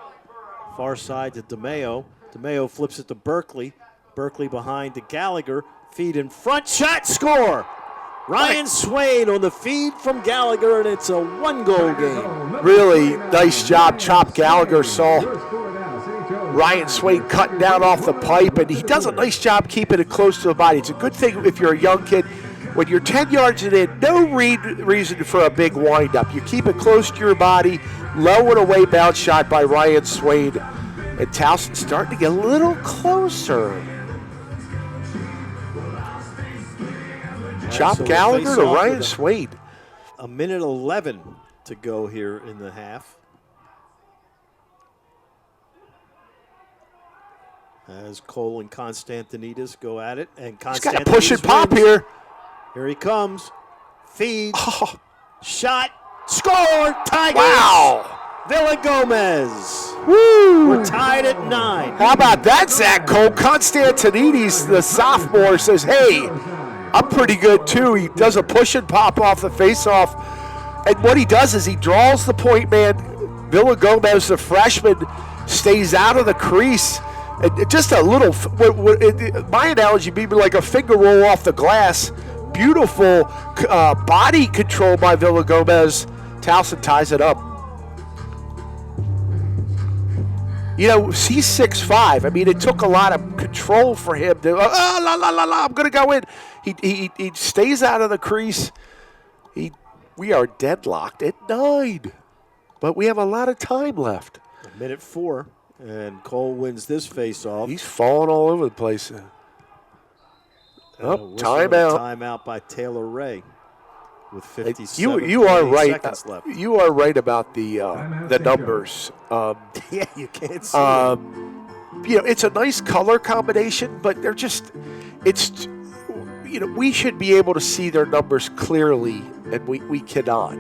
Far side to DeMeo. DeMeo flips it to Berkeley. Berkeley behind to Gallagher. Feed in front, shot, score! Ryan Swain on the feed from Gallagher, and it's a 1-goal game. Really nice job. Chop Gallagher saw Ryan Swain cutting down off the pipe, and he does a nice job keeping it close to the body. It's a good thing if you're a young kid. When you're 10 yards in, no reason for a big windup. You keep it close to your body, low and away bounce shot by Ryan Swain. And Towson starting to get a little closer. Chop So Gallagher to face-off Ryan with Swain. A minute 11 to go here in the half. As Cole and Constantinides go at it. And He's got to push and pop wins. here. Here he comes. Feed. Oh, Shot. Score. Tigers. wow. Villagomez. Woo. We're tied at 9. How about that, Zach Cole? Constantinides, the sophomore, says, hey, I'm pretty good too. He does a push and pop off the face-off. And what he does is he draws the point man. Villagomez, the freshman, stays out of the crease. And just a little, my analogy would be like a finger roll off the glass. Beautiful body control by Villagomez. Towson ties it up. You know, he's 6'5". I mean, it took a lot of control for him to, I'm going to go in. He stays out of the crease. We are deadlocked at 9. But we have a lot of time left. Minute 4. And Cole wins this face-off. He's falling all over the place. Whistle Timeout. Timeout by Taylor Ray with 57 You are right. seconds left. You are right about the numbers. Yeah, you can't see it. You know, it's a nice color combination, but they're just, we should be able to see their numbers clearly, and we cannot.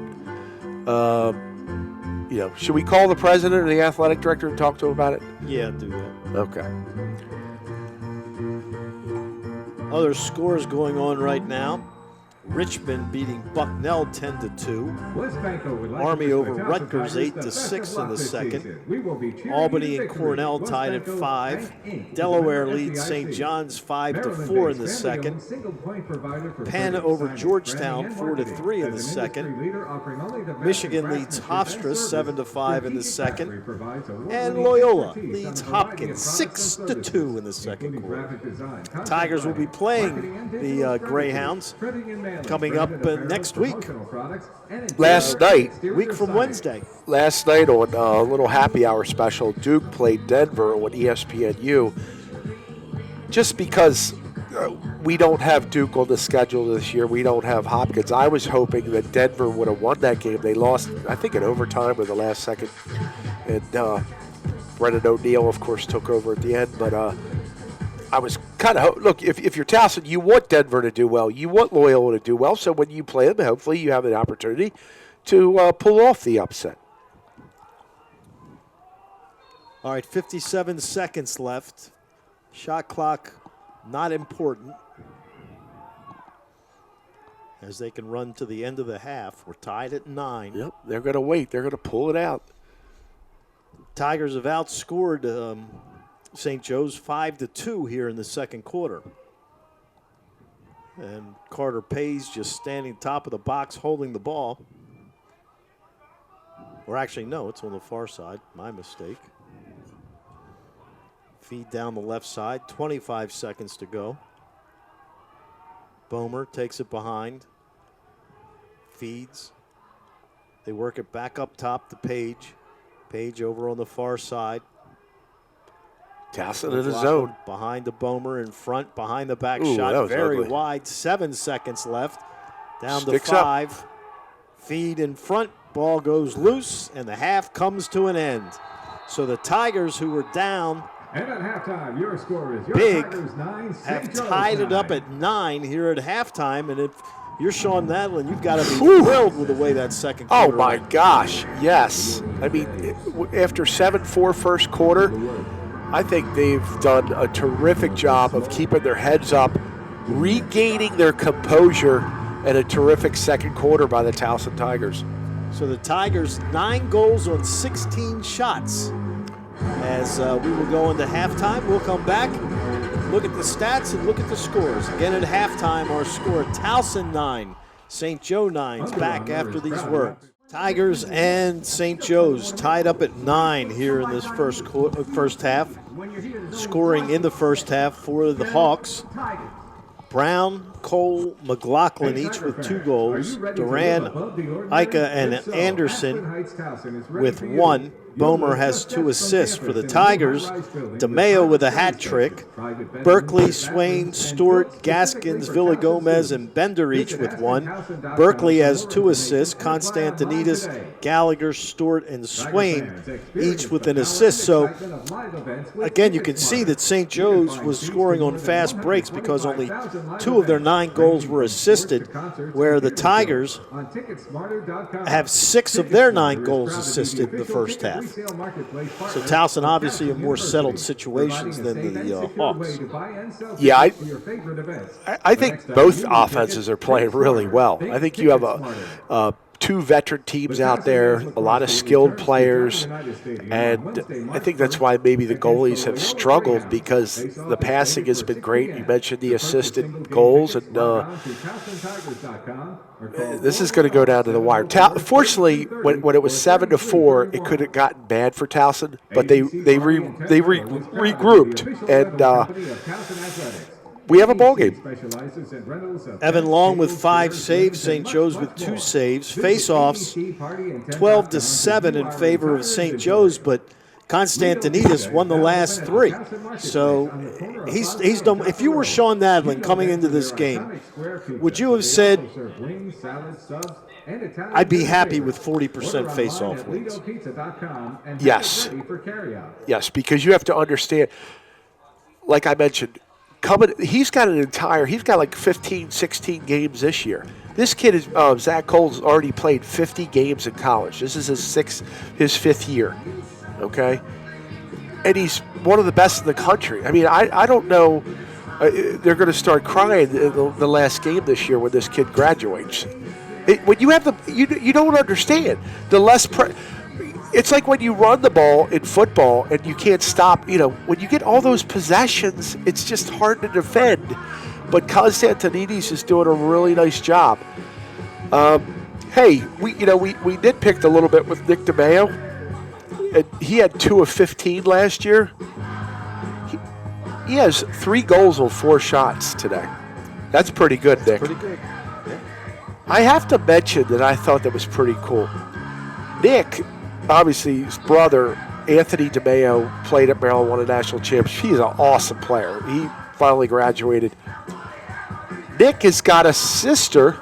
Should we call the president or the athletic director and talk to him about it? Yeah, do that. Okay. Other scores going on right now. Richmond beating Bucknell 10-2. Army over Rutgers 8-6 in the second. Albany and Cornell tied at 5. Delaware leads St. John's 5-4 in the second. Penn over Georgetown 4-3 in the second. Michigan leads Hofstra 7-5 in the second. And Loyola leads Hopkins 6-2 in the second quarter. Tigers will be playing the Greyhounds coming up next week. Last night. Week from Wednesday. Last night on a little happy hour special, Duke played Denver on ESPNU. Just because we don't have Duke on the schedule this year, we don't have Hopkins. I was hoping that Denver would have won that game. They lost, I think, in overtime or the last second. And Brennan O'Neill, of course, took over at the end. But I was kind of, look, if you're Towson, you want Denver to do well. You want Loyola to do well. So when you play them, hopefully you have an opportunity to pull off the upset. All right, 57 seconds left. Shot clock not important, as they can run to the end of the half. We're tied at 9. Yep, they're going to wait. They're going to pull it out. Tigers have outscored St. Joe's 5-2 here in the second quarter. And Carter Pays just standing top of the box holding the ball. Or actually, no, it's on the far side. My mistake. Feed down the left side. 25 seconds to go. Bomer takes it behind. Feeds. They work it back up top to Page. Page over on the far side. Towson in his zone. Behind the Bomer, in front, behind the back Ooh, shot. Very ugly. wide. 7 seconds left. Down Sticks to 5. Feed in front. Ball goes loose, and the half comes to an end. So the Tigers, who were down And at halftime, your score is your big, Tigers 9, have St. Joe's tied it 9. up at 9 here at halftime. And if You're Sean Nadlin. You've got to be thrilled with the way that second quarter. Oh, my gosh, yes. I mean, after 7-4 first quarter, I think they've done a terrific job of keeping their heads up, regaining their composure, and a terrific second quarter by the Towson Tigers. So the Tigers, 9 goals on 16 shots. As we will go into halftime, we'll come back, look at the stats, and look at the scores. Again at halftime, our score, Towson 9, St. Joe 9's back after these words. Tigers and St. Joe's tied up at 9 here in this first half. Scoring in the first half for the Hawks. Brown, Cole, McLaughlin each with 2 goals. Duran, Ika, and Anderson with 1. Bomer has 2 assists for the Tigers. DeMeo with a hat trick. Berkeley, Swain, Stewart, Gaskins, Villagomez, and Bender each with 1. Berkeley has 2 assists. Constantinides, Gallagher, Stewart, and Swain each with an assist. So, again, you can see that St. Joe's was scoring on fast breaks because only 2 of their 9 goals were assisted, where the Tigers have 6 of their 9 goals assisted in the first half. So Towson obviously in more settled situations than the Hawks. Yeah, I think both offenses are playing really well. I think you have 2 veteran teams out there, a lot of skilled players, and I think that's why maybe the goalies have struggled because the passing has been great. You mentioned the assisted goals, and this is going to go down to the wire. Fortunately, when it was 7-4, it could have gotten bad for Towson, but they regrouped, and we have a ball game. Evan Long with 5 saves, St. Joe's with 2 saves. Face-offs 12-7 in favor of St. Joe's, but Constantinides won the last 3. So he's done. If you were Sean Nadlin coming into this game, would you have said, I'd be happy with 40% face-off wins? Yes. Yes, because you have to understand, like I mentioned, he's got like 15, 16 games this year. This kid is Zach Cole's already played 50 games in college. This is his 5th year. Okay, and he's one of the best in the country. I mean, I don't know. They're going to start crying the last game this year when this kid graduates. When you have you don't understand the less. It's like when you run the ball in football and you can't stop. When you get all those possessions, it's just hard to defend. But Constantinides is doing a really nice job. Hey, we nitpicked a little bit with Nick DeMeo, and he had 2 of 15 last year. He has 3 goals on 4 shots today. That's pretty good, Nick. Pretty good. Yeah. I have to mention that I thought that was pretty cool. Nick, obviously, his brother, Anthony DeMeo, played at Maryland, won a national championship. He's an awesome player. He finally graduated. Nick's got a sister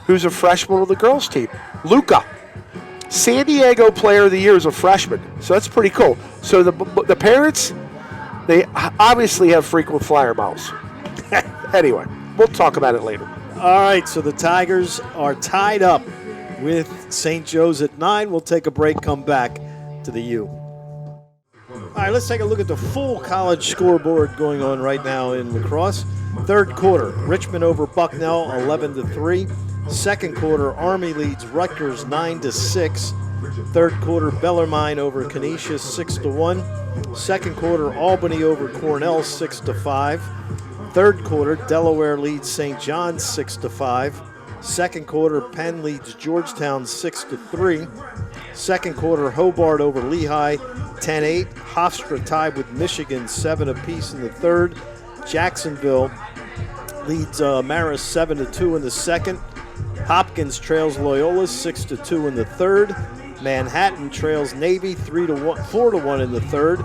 who's a freshman on the girls' team, Luca. San Diego Player of the Year is a freshman, so that's pretty cool. So the parents, they obviously have frequent flyer miles. Anyway, we'll talk about it later. All right, so the Tigers are tied up with St. Joe's at 9. We'll take a break, come back to the U. All right, let's take a look at the full college scoreboard going on right now in lacrosse. Third quarter, Richmond over Bucknell 11-3. Second quarter, Army leads Rutgers 9-6. Third quarter, Bellarmine over Canisius 6-1. Second quarter, Albany over Cornell 6-5. Third quarter, Delaware leads St. John's 6-5. Second quarter, Penn leads Georgetown 6-3. Second quarter, Hobart over Lehigh 10-8. Hofstra tied with Michigan 7 apiece in the third. Jacksonville leads Marist 7-2 in the second. Hopkins trails Loyola 6-2 in the third. Manhattan trails Navy 4-1 in the third.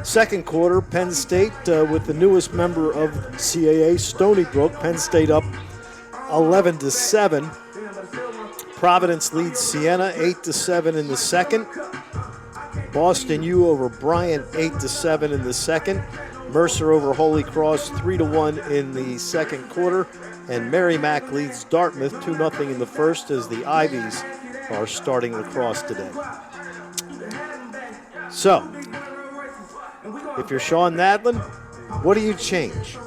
Second quarter, Penn State with the newest member of CAA, Stony Brook. Penn State up 11-7. Providence leads Siena 8-7 in the second. Boston U over Bryant 8-7 in the second. Mercer over Holy Cross 3-1 in the second quarter. And Merrimack leads Dartmouth 2-0 in the first as the Ivies are starting lacrosse today. So, if you're Sean Nadlin, what do you change,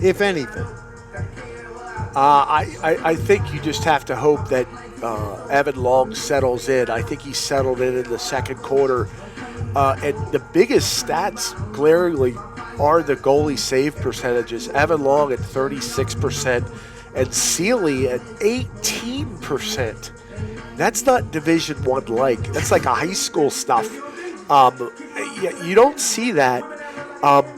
if anything? I think you just have to hope that Evan Long settles in. I think he settled in the second quarter. And the biggest stats, glaringly, are the goalie save percentages. Evan Long at 36% and Seeley at 18%. That's not Division I like. That's like a high school stuff. You don't see that.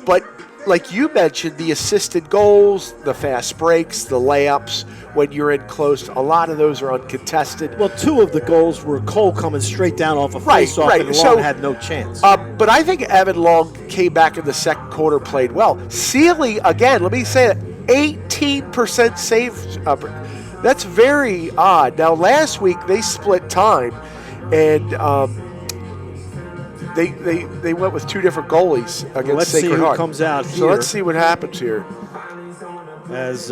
But like you mentioned, the assisted goals, the fast breaks, the layups, when you're in close, a lot of those are uncontested. Well, 2 of the goals were Cole coming straight down off a face-off, and Long had no chance. But I think Evan Long came back in the second quarter, played well. Seeley, again, let me say that, 18% save. That's very odd. Now, last week they split time, and they went with 2 different goalies against Sacred Heart. Let's see who comes out here. So let's see what happens here. As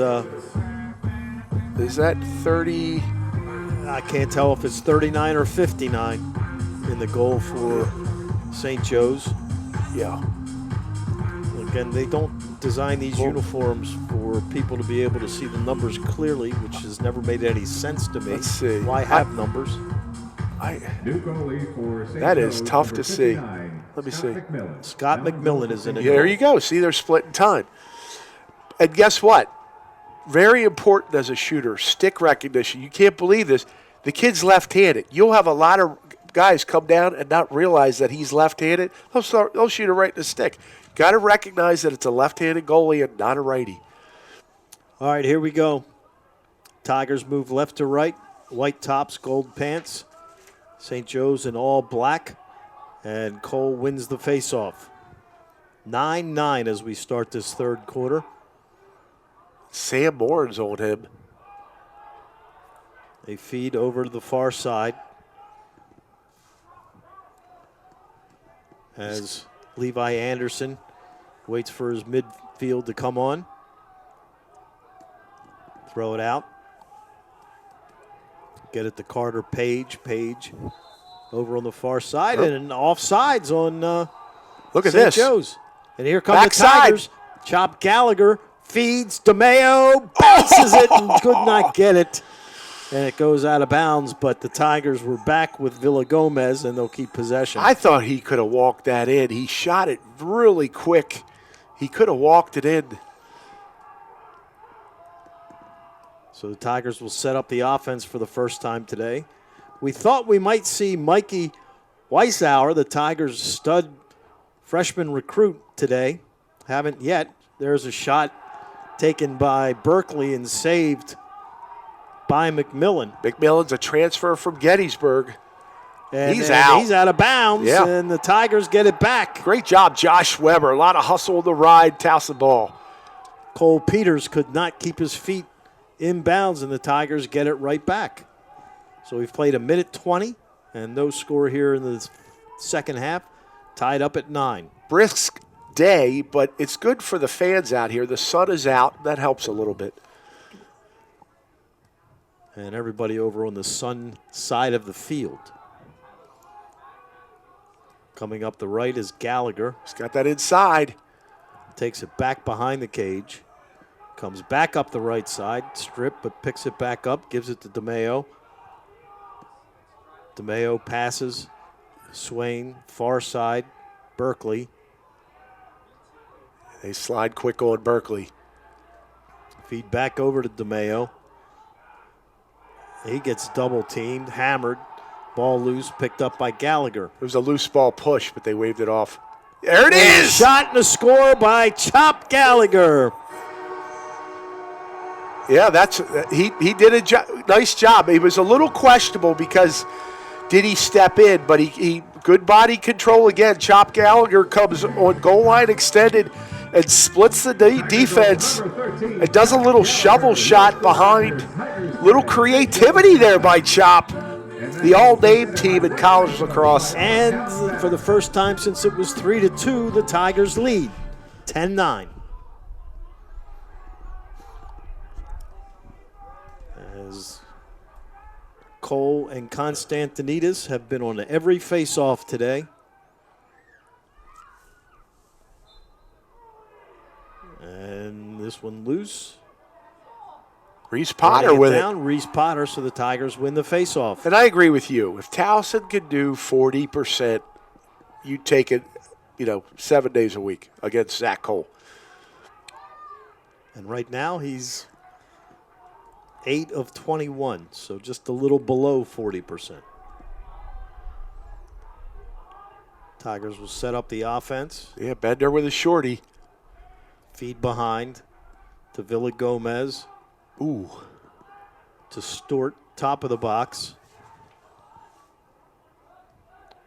is that 30? I can't tell if it's 39 or 59 in the goal for St. Joe's. Yeah. Again, they don't design these uniforms for people to be able to see the numbers clearly, which has never made any sense to me. Let's see. Why have numbers? That is tough to see. Let me see. Scott McMillan is in it. There you go. See, they're splitting time. And guess what? Very important as a shooter, stick recognition. You can't believe this. The kid's left-handed. You'll have a lot of guys come down and not realize that he's left-handed. They'll shoot it right in the stick. Got to recognize that it's a left-handed goalie and not a righty. All right, here we go. Tigers move left to right. White tops, gold pants. St. Joe's in all black. And Cole wins the faceoff. 9-9 as we start this third quarter. Sam Moore's on him. They feed over to the far side as Levi Anderson waits for his midfield to come on. Throw it out. Get it to Carter Page. Page over on the far side and offsides on Look at St. this. Joe's. And here come Backside. the Tigers. Chop Gallagher. Feeds DeMeo, bounces it and could not get it. And it goes out of bounds, but the Tigers were back with Villa Gomez, and they'll keep possession. I thought he could have walked that in. He shot it really quick. He could have walked it in. So the Tigers will set up the offense for the first time today. We thought we might see Mikey Weissauer, the Tigers' stud freshman recruit today. Haven't yet. There's a shot taken by Berkeley and saved by McMillan. McMillan's a transfer from Gettysburg. And he's out. He's out of bounds, and the Tigers get it back. Great job, Josh Weber. A lot of hustle on the ride, Towson ball. Cole Peters could not keep his feet in bounds, and the Tigers get it right back. So we've played 1:20, and no score here in the second half. Tied up at 9. Brisk day, but it's good for the fans out here. The sun is out. That helps a little bit. And everybody over on the sun side of the field. Coming up the right is Gallagher. He's got that inside. Takes it back behind the cage. Comes back up the right side. Strip, but picks it back up. Gives it to DeMeo. DeMeo passes. Swain, far side. Berkeley. They slide quick on Berkeley. Feed back over to DeMeo. He gets double teamed, hammered. Ball loose, picked up by Gallagher. It was a loose ball push, but they waved it off. There it is! Shot and a score by Chop Gallagher. Yeah, he did a nice job. It was a little questionable because did he step in, but he good body control again. Chop Gallagher comes on goal line extended and splits the defense and does a little shovel shot behind. Little creativity there by Chop. The all-name team in college lacrosse. And for the first time since it was 3-2, the Tigers lead. 10-9. As Cole and Constantinides have been on every face-off today. And this one loose. Reese Potter with it. Reese Potter, so the Tigers win the face-off. And I agree with you. If Towson can do 40%, you take it, 7 days a week against Zach Cole. And right now he's 8 of 21, so just a little below 40%. Tigers will set up the offense. Yeah, Bender with a shorty. Feed behind to Villa Gomez. Ooh. To Stewart, top of the box.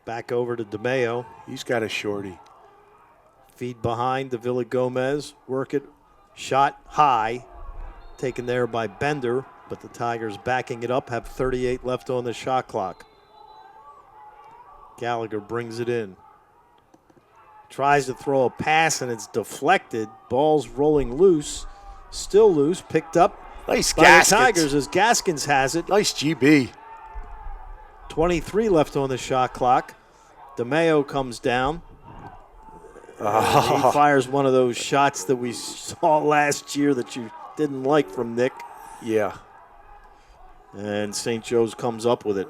Back over to DeMeo. He's got a shorty. Feed behind to Villa Gomez. Work it. Shot high. Taken there by Bender, but the Tigers backing it up, have 38 left on the shot clock. Gallagher brings it in. Tries to throw a pass and it's deflected. Ball's rolling loose. Still loose. Picked up Nice by Gaskins. the Tigers as Gaskins has it. Nice GB. 23 left on the shot clock. DeMeo comes down. He fires one of those shots that we saw last year that you didn't like from Nick. Yeah. And St. Joe's comes up with it.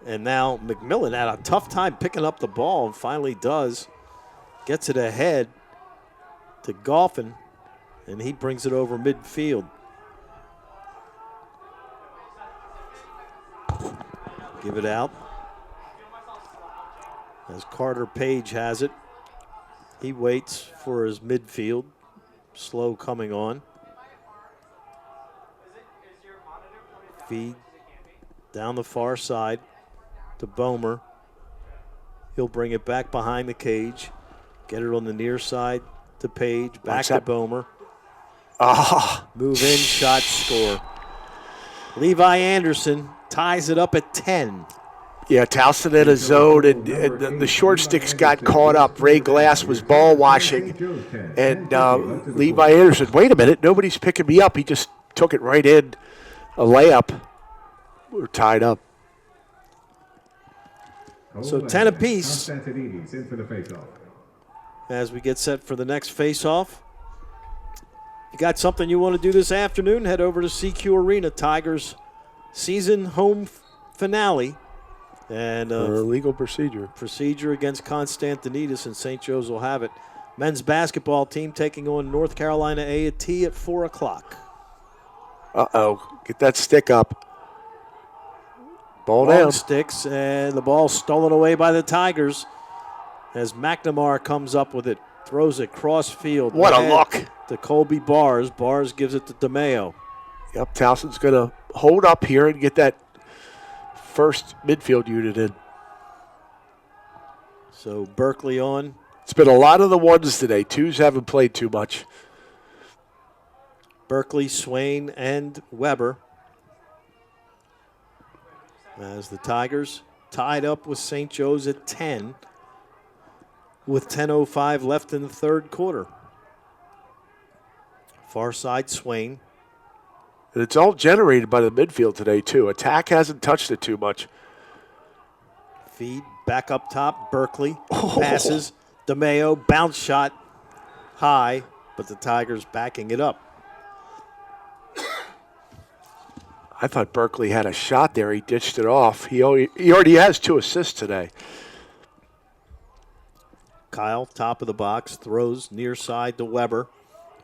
And now McMillan had a tough time picking up the ball and finally does. Gets it ahead to Goffin, and he brings it over midfield. Give it out. As Carter Page has it. He waits for his midfield. Slow coming on. Feed down the far side to Bomer. He'll bring it back behind the cage. Get it on the near side to Page. Back to Bomer. Move in, shot, score. Levi Anderson ties it up at 10. Yeah, Towson in a zone, and the short sticks got caught up. Ray Glass was ball watching, and Levi Anderson, wait a minute, nobody's picking me up. He just took it right in, a layup. We're tied up. So 10 apiece Constantinides in for the face-off. as we get set for the next face-off. If you got something you want to do this afternoon, head over to CQ Arena. Tigers season home finale. And legal procedure against Constantinides, and St. Joe's will have it. Men's basketball team taking on North Carolina A&T at 4 o'clock. Uh-oh. Get that stick up. Ball Long down. sticks, and the ball stolen away by the Tigers as McNamara comes up with it. Throws it cross field. What a look. To Colby Bars. Bars gives it to DeMeo. Yep, Towson's going to hold up here and get that first midfield unit in. So Berkeley on. It's been a lot of the ones today. Twos haven't played too much. Berkeley, Swain, and Weber. As the Tigers tied up with St. Joe's at 10 with 10:05 left in the third quarter. Far side, Swain. And it's all generated by the midfield today, too. Attack hasn't touched it too much. Feed back up top. Berkeley passes. DeMeo, bounce shot high, but the Tigers backing it up. I thought Berkeley had a shot there. He ditched it off. He already has 2 assists today. Kyle, top of the box, throws near side to Weber.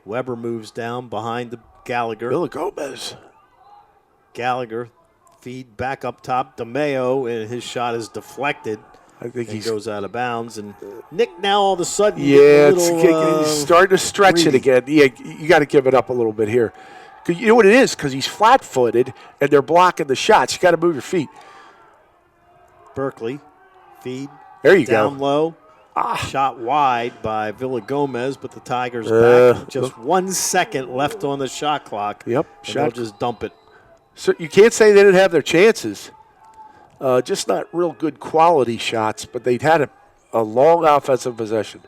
Weber moves down behind the Gallagher. Villa Gomez. Gallagher, feed back up top. DeMeo, and his shot is deflected. I think he goes out of bounds. And Nick now all of a sudden, he's starting to stretch it again. Yeah, you got to give it up a little bit here. You know what it is? Because he's flat-footed and they're blocking the shots. You got to move your feet. Berkeley, feed. There you down go. Low. Shot wide by Villa Gomez, but the Tigers back. Just 1 second left on the shot clock. Yep. And they'll just dump it. So you can't say they didn't have their chances. Just not real good quality shots, but they'd had a long offensive possession.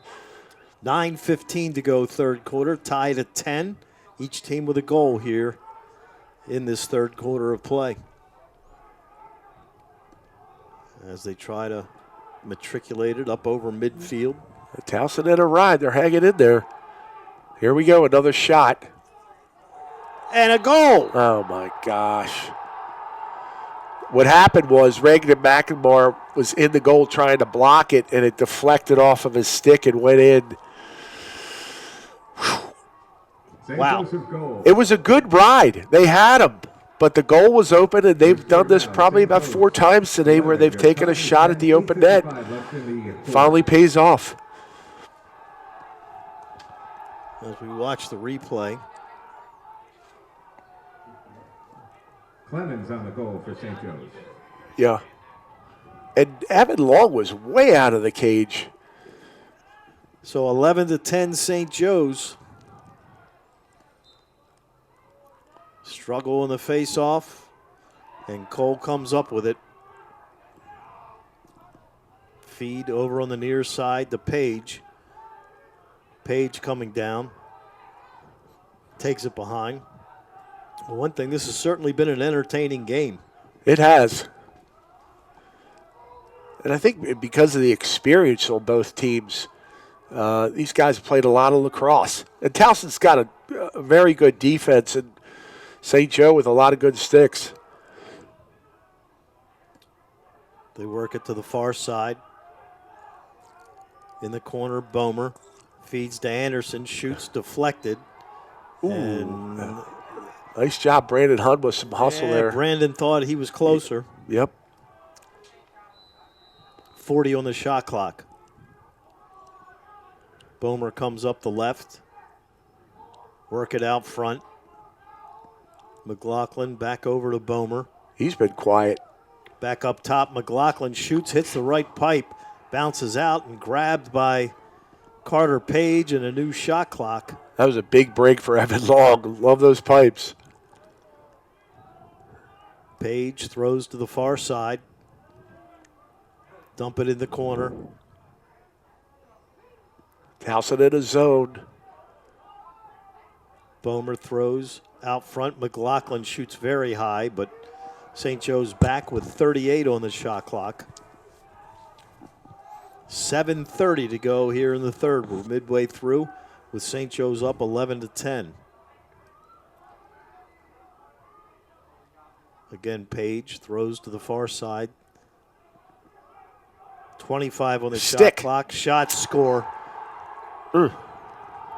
9:15 to go, third quarter, tied at 10. Each team with a goal here in this third quarter of play, as they try to matriculate it up over midfield. Towson in a ride. They're hanging in there. Here we go, another shot. And a goal! Oh, my gosh. What happened was Reagan McNamara was in the goal trying to block it, and it deflected off of his stick and went in. Wow. It was a good ride. They had him, but the goal was open, and they've done this probably about 4 times today where they've taken a shot at the open net. Finally pays off. As we watch the replay. Clemens on the goal for St. Joe's. Yeah. And Evan Long was way out of the cage. So 11-10 St. Joe's. Struggle in the face-off, and Cole comes up with it. Feed over on the near side to Page. Page coming down. Takes it behind. Well, one thing, this has certainly been an entertaining game. It has. And I think because of the experience on both teams, these guys have played a lot of lacrosse. And Towson's got a very good defense, and St. Joe with a lot of good sticks. They work it to the far side. In the corner, Bomer feeds to Anderson, shoots deflected. Ooh. And nice job, Brandon Hunt, with some hustle there. Brandon thought he was closer. Yep. 40 on the shot clock. Bomer comes up the left. Work it out front. McLaughlin back over to Bomer. He's been quiet. Back up top, McLaughlin shoots, hits the right pipe, bounces out and grabbed by Carter Page and a new shot clock. That was a big break for Evan Long. Love those pipes. Page throws to the far side. Dump it in the corner. Towson in a zone. Bomer throws out front. McLaughlin shoots very high, but St. Joe's back with 38 on the shot clock. 7:30 to go here in the third. We're midway through with St. Joe's up 11-10. Again, Page throws to the far side. 25 on the shot clock. Shot, score.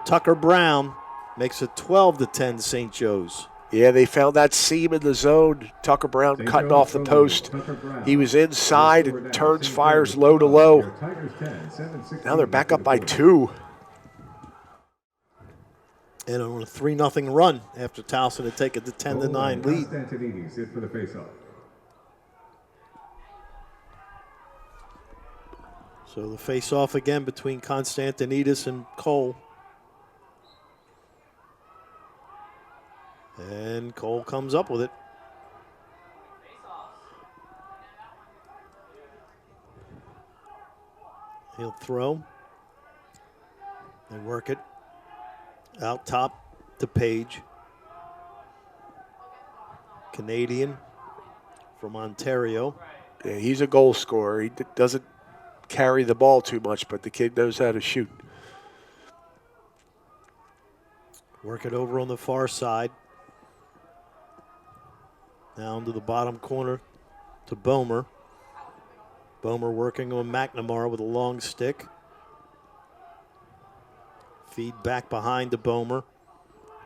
Tucker Brown makes it 12-10 St. Joe's. Yeah, they found that seam in the zone. Tucker Brown cutting off the post. He was inside and turns, fires low to low. Now they're back up by 2. And on a 3-0 run after Towson had taken the 10-9 lead. For the face-off. So the face-off again between Constantinides and Cole. And Cole comes up with it. He'll throw. They work it. Out top to Page. Canadian from Ontario. Yeah, he's a goal scorer. He doesn't carry the ball too much, but the kid knows how to shoot. Work it over on the far side. Down to the bottom corner to Bomer. Bomer working on McNamara with a long stick. Feed back behind to Bomer.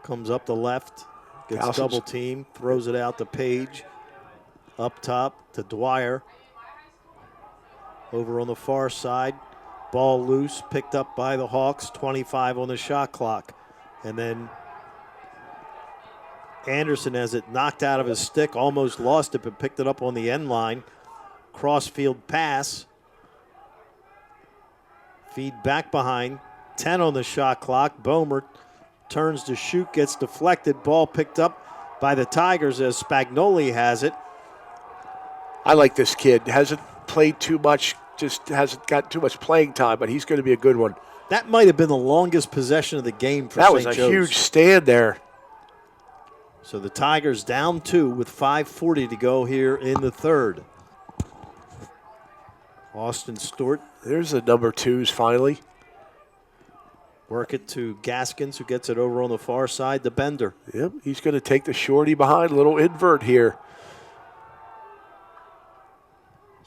Comes up the left. Gets double teamed. Throws it out to Page. Up top to Dwyer. Over on the far side. Ball loose. Picked up by the Hawks. 25 on the shot clock. And then Anderson has it knocked out of his stick. Almost lost it, but picked it up on the end line. Crossfield pass. Feed back behind. 10 on the shot clock. Bomer turns to shoot, gets deflected. Ball picked up by the Tigers as Spagnoli has it. I like this kid. Hasn't played too much just hasn't got too much playing time, but he's going to be a good one. That might have been the longest possession of the game for St. That Joe's. was a huge stand there. So the Tigers down 2 with 5:40 to go here in the third. Austin Stewart. There's the number 2s finally. Work it to Gaskins, who gets it over on the far side to Bender. Yep, he's going to take the shorty behind. Little invert here.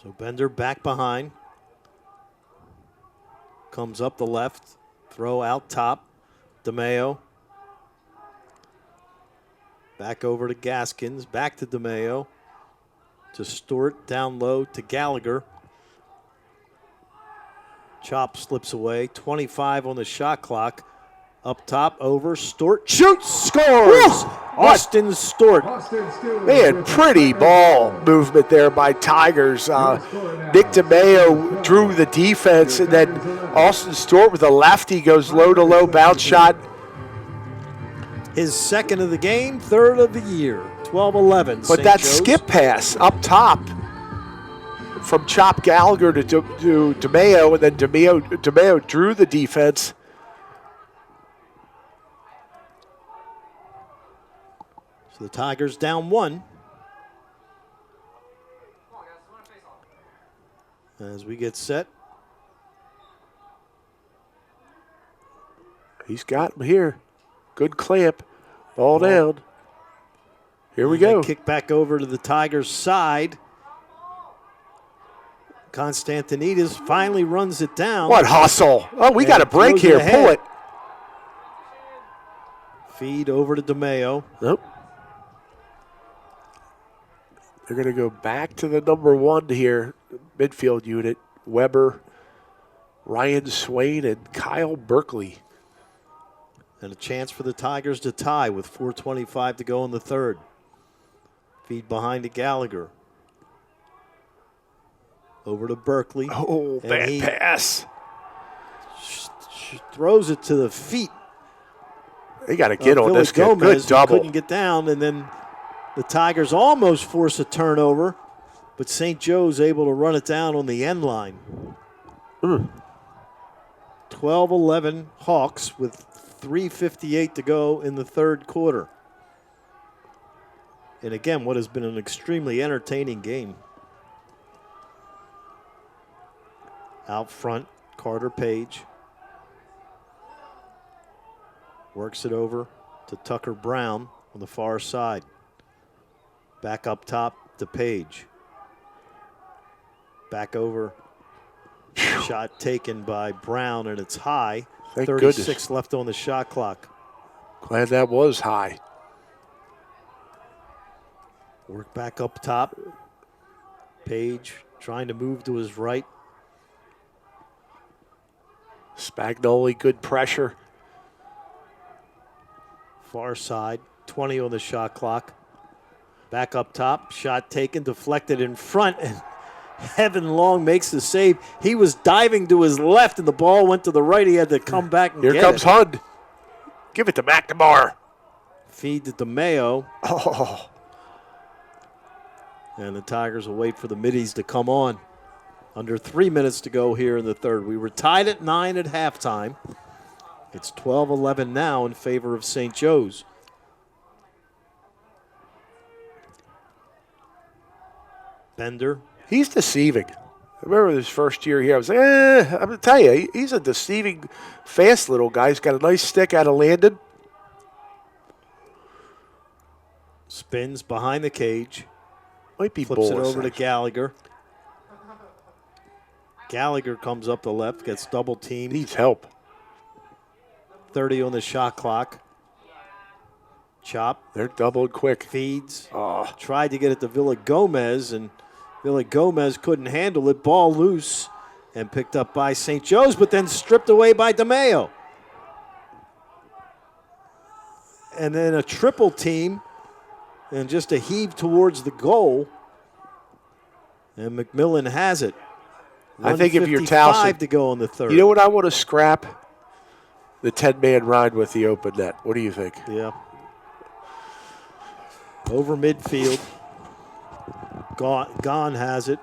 So Bender back behind. Comes up the left. Throw out top. DeMayo. Back over to Gaskins. Back to DeMayo. To Stewart. Down low to Gallagher. Chop slips away. 25 on the shot clock. Up top, over. Stewart shoots, scores! Austin Stewart. Man, pretty ball movement there by Tigers. Nick DeMayo drew the defense, and then Austin Stewart with a lefty goes low to low bounce shot. His second of the game, third of the year. 12-11. But that skip pass up top from Chop Gallagher to DeMayo, and then DeMayo drew the defense. So the Tigers down 1. As we get set. He's got him here. Good clamp. Ball down. Here we go. Kick back over to the Tigers' side. Constantinides finally runs it down. What hustle. Oh, we got a break here. Pull it. Feed over to DeMayo. Nope. They're going to go back to the number 1 here, midfield unit. Weber, Ryan Swain, and Kyle Berkeley. And a chance for the Tigers to tie with 4:25 to go in the third. Feed behind to Gallagher. Over to Berkeley. Oh, bad pass. Throws it to the feet. They got to get on this guy. Gomez, good double. Couldn't get down, and then the Tigers almost force a turnover, but St. Joe's able to run it down on the end line. 12-11 Hawks with 3:58 to go in the third quarter. And again, what has been an extremely entertaining game. Out front, Carter Page. Works it over to Tucker Brown on the far side. Back up top to Page. Back over. Shot taken by Brown, and it's high. Thank 36 goodness. left on the shot clock. Glad that was high. Work back up top. Page trying to move to his right. Spagnoli, good pressure. Far side, 20 on the shot clock. Back up top, shot taken, deflected in front, and Evan Long makes the save. He was diving to his left, and the ball went to the right. He had to come back and Here get comes it. Hund. Give it to McNamara. Feed to DeMayo. Oh. And the Tigers will wait for the middies to come on. Under 3 minutes to go here in the third. We were tied at 9 at halftime. It's 12-11 now in favor of St. Joe's. Bender. He's deceiving. I remember his first year here. I was like, I'm going to tell you, he's a deceiving, fast little guy. He's got a nice stick out of Landon. Spins behind the cage. Might be Flips it Bullis, over to Gallagher. Gallagher comes up the left, gets double teamed. Needs help. 30 on the shot clock. Chop. They're doubled quick. Feeds. Oh. Tried to get it to Villa Gomez, and Villa Gomez couldn't handle it. Ball loose and picked up by St. Joe's, but then stripped away by DeMayo. And then a triple team and just a heave towards the goal. And McMillan has it. I think if you're 1:55 Towson, to go in the third. you know what I want to scrap? The 10-man ride with the open net. What do you think? Yeah. Over midfield. Gone has it.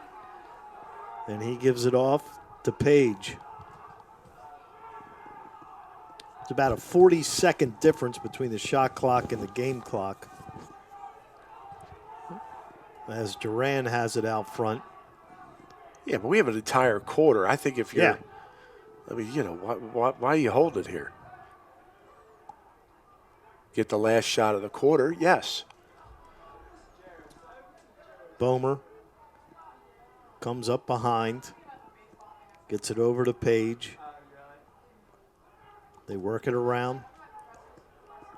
And he gives it off to Page. It's about a 40-second difference between the shot clock and the game clock. As Duran has it out front. Yeah, but we have an entire quarter. I think if you're, Yeah. I mean, you know, why are you holding here? Get the last shot of the quarter, yes. Bomer comes up behind, gets it over to Page. They work it around.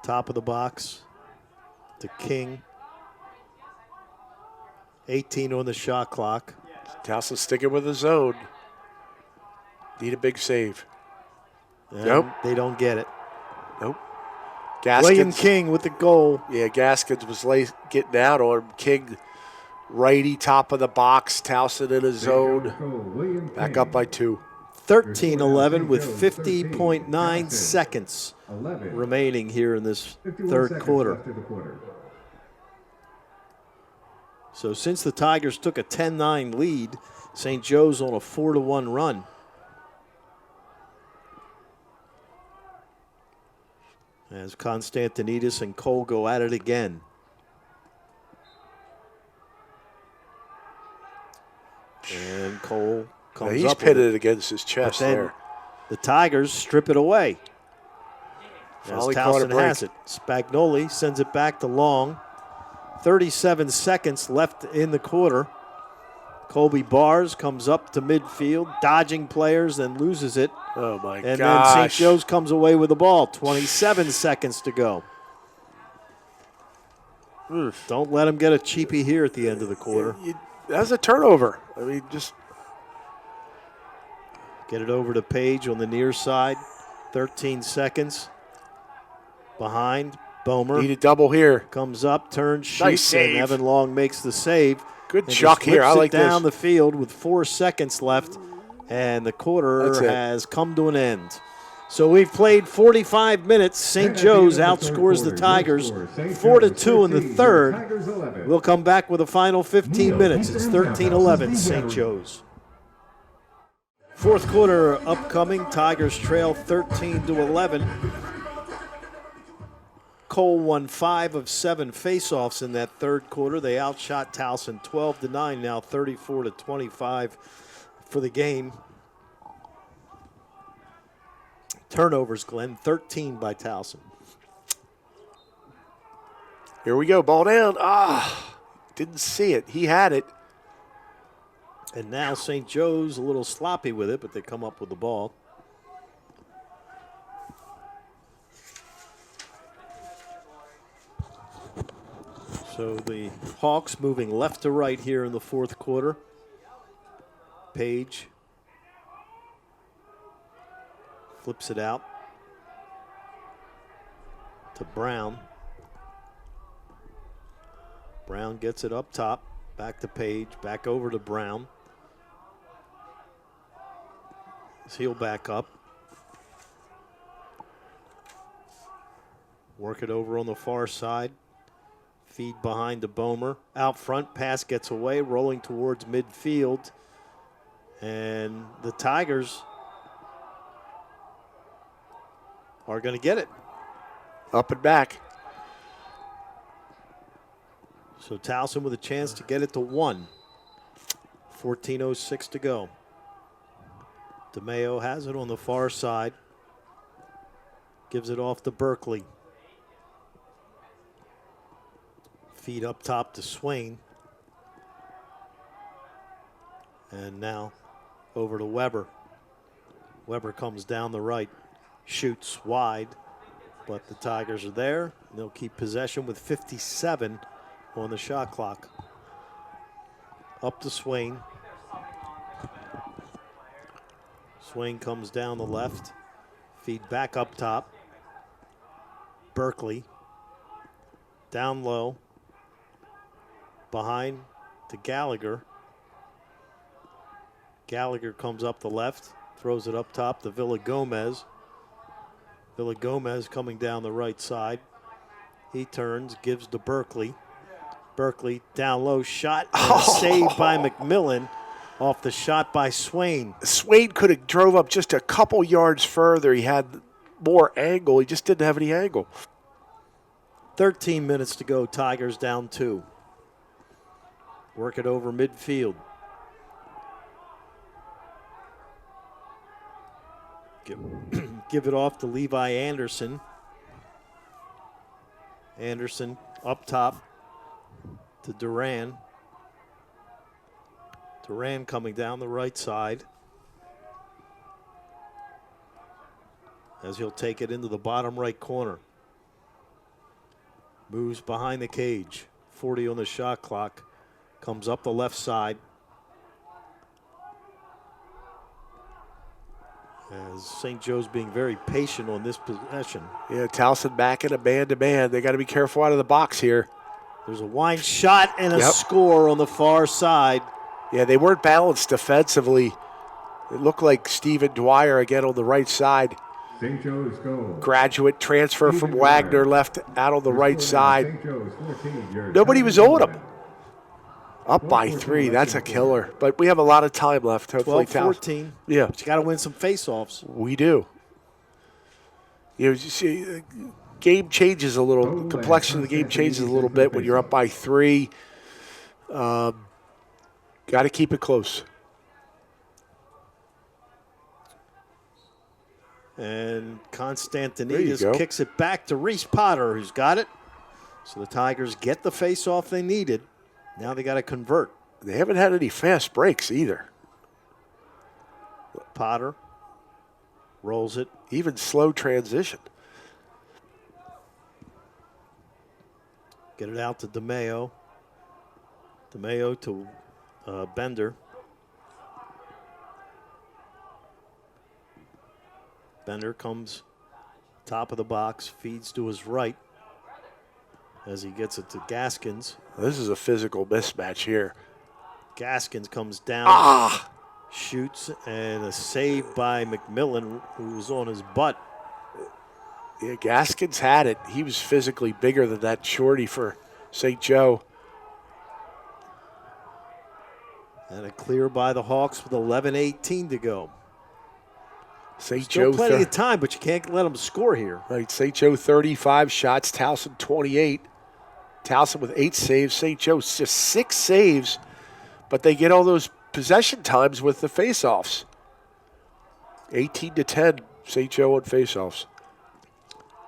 Top of the box to King. 18 on the shot clock. Towson sticking with the zone. Need a big save. And Nope. They don't get it. Nope. Gaskins. William King with the goal. Yeah, Gaskins was getting out on him. King, righty, top of the box. Towson in a zone. Back up by 2. 13-11 with 50.9 seconds remaining here in this third quarter. So since the Tigers took a 10-9 lead, St. Joe's on a 4-1 run. As Constantinides and Cole go at it again. And Cole comes he's up. pitted it against his chest there. The Tigers strip it away. As Finally caught a Towson break. has it. Spagnoli sends it back to Long. 37 seconds left in the quarter. Colby Bars comes up to midfield, dodging players, then loses it. Oh, my And gosh. then St. Joe's comes away with the ball. 27 seconds to go. Don't let him get a cheapie here at the end of the quarter. That's a turnover. I mean, just get it over to Page on the near side. 13 seconds. Behind, Bomer. need a double here. Comes up, turns, shoots, Nice save. and Evan Long makes the save. Good and chuck just here. I whips it like down this. the field with 4 seconds left, and the quarter That's it. has come to an end. So we've played 45 minutes. St. Joe's outscores the Tigers 4-2 in the third. We'll come back with a final 15 minutes. It's 13-11 St. Joe's. Fourth quarter upcoming. Tigers trail 13-11. Cole won 5 of 7 faceoffs in that third quarter. They outshot Towson 12-9, now 34-25 for the game. Turnovers, Glenn, 13 by Towson. Here we go. Ball down. Didn't see it. He had it. And now St. Joe's a little sloppy with it, but they come up with the ball. So the Hawks moving left to right here in the fourth quarter. Page flips it out to Brown. Brown gets it up top, back to Page, back over to Brown. He'll back up. Work it over on the far side. Feed behind to Bomer. Out front, pass gets away, rolling towards midfield. And the Tigers are going to get it. Up and back. So Towson with a chance to get it to 1. 14:06 to go. DeMeo has it on the far side. Gives it off to Berkeley. Feed up top to Swain. And now over to Weber. Weber comes down the right, shoots wide, but the Tigers are there. And they'll keep possession with 57 on the shot clock. Up to Swain. Swain comes down the left. Feed back up top. Berkeley. Down low. Behind to Gallagher. Gallagher comes up the left. Throws it up top to Villa Gomez. Villa Gomez coming down the right side. He turns, gives to Berkeley. Berkeley down low, shot, and saved by McMillan. Off the shot by Swain. Swain could have drove up just a couple yards further. He had more angle. He just didn't have any angle. 13 minutes to go. Tigers down 2. Work it over midfield. Give it off to Levi Anderson. Anderson up top to Duran. Duran coming down the right side as he'll take it into the bottom right corner. Moves behind the cage. 40 on the shot clock. Comes up the left side. As St. Joe's being very patient on this possession. Yeah, Towson back in a man-to-man. They got to be careful out of the box here. There's a wide shot and a score on the far side. Yeah, they weren't balanced defensively. It looked like Stephen Dwyer again on the right side. St. Joe's goal. Graduate transfer from Wagner left out on the right side. St. Joe's 14. Nobody was on him. Up by 3. That's a killer. But we have a lot of time left. Hopefully, 12-14. Yeah. But you got to win some faceoffs. We do. You see, game changes a little. The complexion of the game changes a little bit when you're up by 3. Got to keep it close. And Constantinides kicks it back to Reese Potter, who's got it. So the Tigers get the face-off they needed. Now they got to convert. They haven't had any fast breaks either. Potter rolls it. Even slow transition. Get it out to DeMeo. DeMeo to Bender. Bender comes top of the box, feeds to his right as he gets it to Gaskins. This is a physical mismatch here. Gaskins comes down, shoots, and a save by McMillan, who was on his butt. Yeah, Gaskins had it. He was physically bigger than that shorty for St. Joe. And a clear by the Hawks with 11:18 to go. St. Joe plenty of time, but you can't let them score here. Right, St. Joe 35 shots, Towson 28. Towson with 8 saves. St. Joe just 6 saves, but they get all those possession times with the faceoffs. 18-10, St. Joe on faceoffs.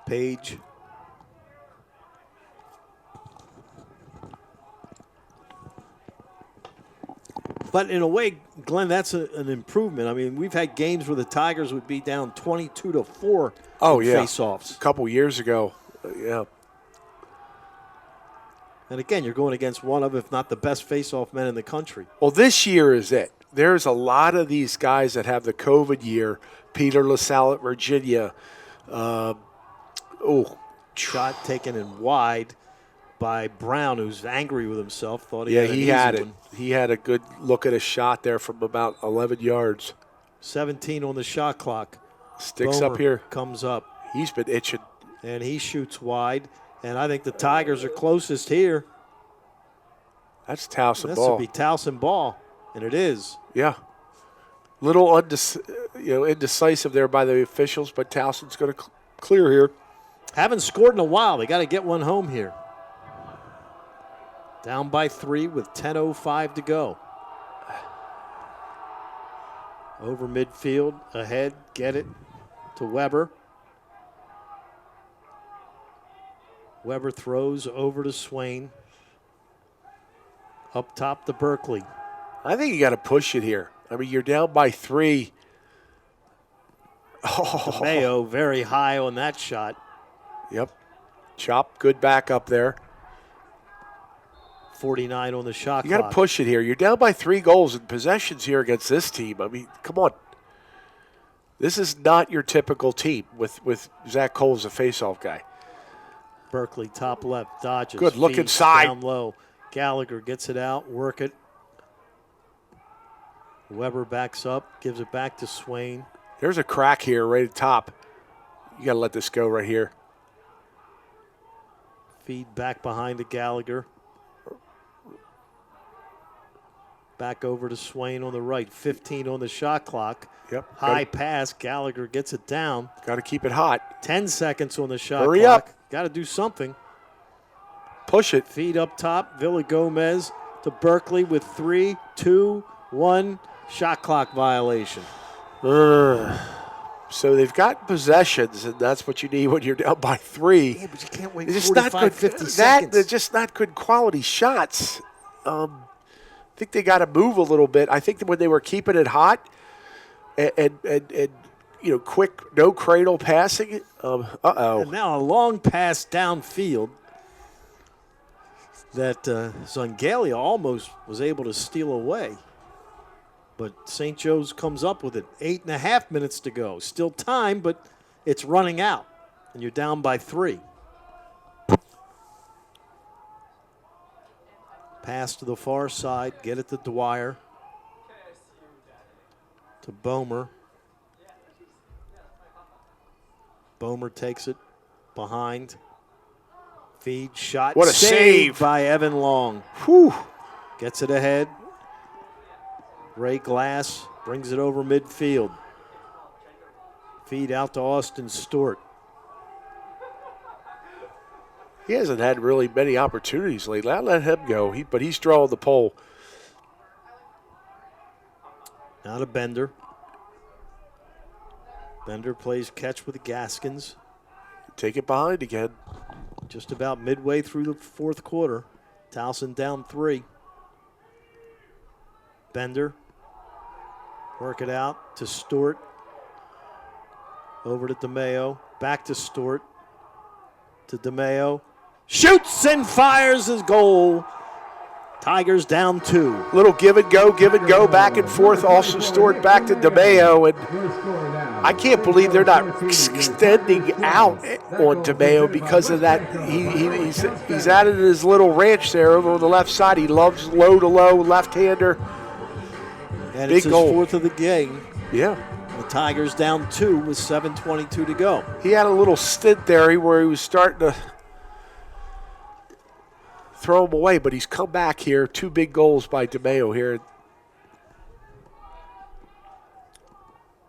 Page. But in a way, Glenn, that's an improvement. I mean, we've had games where the Tigers would be down 22-4 faceoffs. A couple years ago, yeah. And again, you're going against one of, if not the best faceoff men in the country. Well, this year is it. There's a lot of these guys that have the COVID year. Peter LaSalle at Virginia. Shot taken in wide by Brown, who's angry with himself. Thought he had it. He had a good look at a shot there from about 11 yards. 17 on the shot clock. Sticks Bomer up here. Comes up. He's been itching. And he shoots wide. And I think the Tigers are closest here. That's Towson This ball. would be Towson ball, and it is. Yeah. Little indecisive there by the officials, but Towson's going to clear here. Haven't scored in a while. They got to get one home here. Down by 3 with 10:05 to go. Over midfield, ahead, get it to Weber. Weber throws over to Swain. Up top to Berkeley. I think you got to push it here. I mean, you're down by 3. Mayo very high on that shot. Yep. Chop, good back up there. 49 on the shot You clock. got to push it here. You're down by 3 goals in possessions here against this team. I mean, come on. This is not your typical team with Zach Cole as a faceoff guy. Berkeley, top left, dodges. Good look inside. Down low. Gallagher gets it out, work it. Weber backs up, gives it back to Swain. There's a crack here right at the top. You got to let this go right here. Feed back behind to Gallagher. Back over to Swain on the right. 15 on the shot clock. Yep. High pass. Gallagher gets it down. Got to keep it hot. 10 seconds on the shot Hurry clock. up. Got to do something. Push it. Feed up top. Villa Gomez to Berkeley with 3, 2, 1. Shot clock violation. So they've got possessions, and that's what you need when you're down by 3. Yeah, but you can't wait It's just 45, not good. 50 seconds. They're just not good quality shots. I think they got to move a little bit. I think that when they were keeping it hot and quick, no cradle passing. And now a long pass downfield that Zongalia almost was able to steal away. But St. Joe's comes up with it. 8.5 minutes to go. Still time, but it's running out. And you're down by 3. Pass to the far side. Get it to Dwyer. To Bomer. Bomer takes it behind. Feed, shot. What a save by Evan Long. Whew. Gets it ahead. Ray Glass brings it over midfield. Feed out to Austin Stewart. He hasn't had really many opportunities lately. I'll let him go, but he's drawing the pole. Now to Bender. Bender plays catch with the Gaskins. Take it behind again. Just about midway through the fourth quarter. Towson down 3. Bender. Work it out to Stewart. Over to DeMayo. Back to Stewart. To DeMayo. Shoots and fires his goal. Tigers down 2. Little give and go, back and forth. Also Stewart back to DeMayo. And I can't believe they're not extending out on DeMayo because of that. He's added his little ranch there over on the left side. He loves low-to-low, left-hander. And Big it's his goal. 4th of the game. Yeah. The Tigers down 2 with 7:22 to go. He had a little stint there where he was starting to throw him away, but he's come back here. 2 big goals by DeMayo here.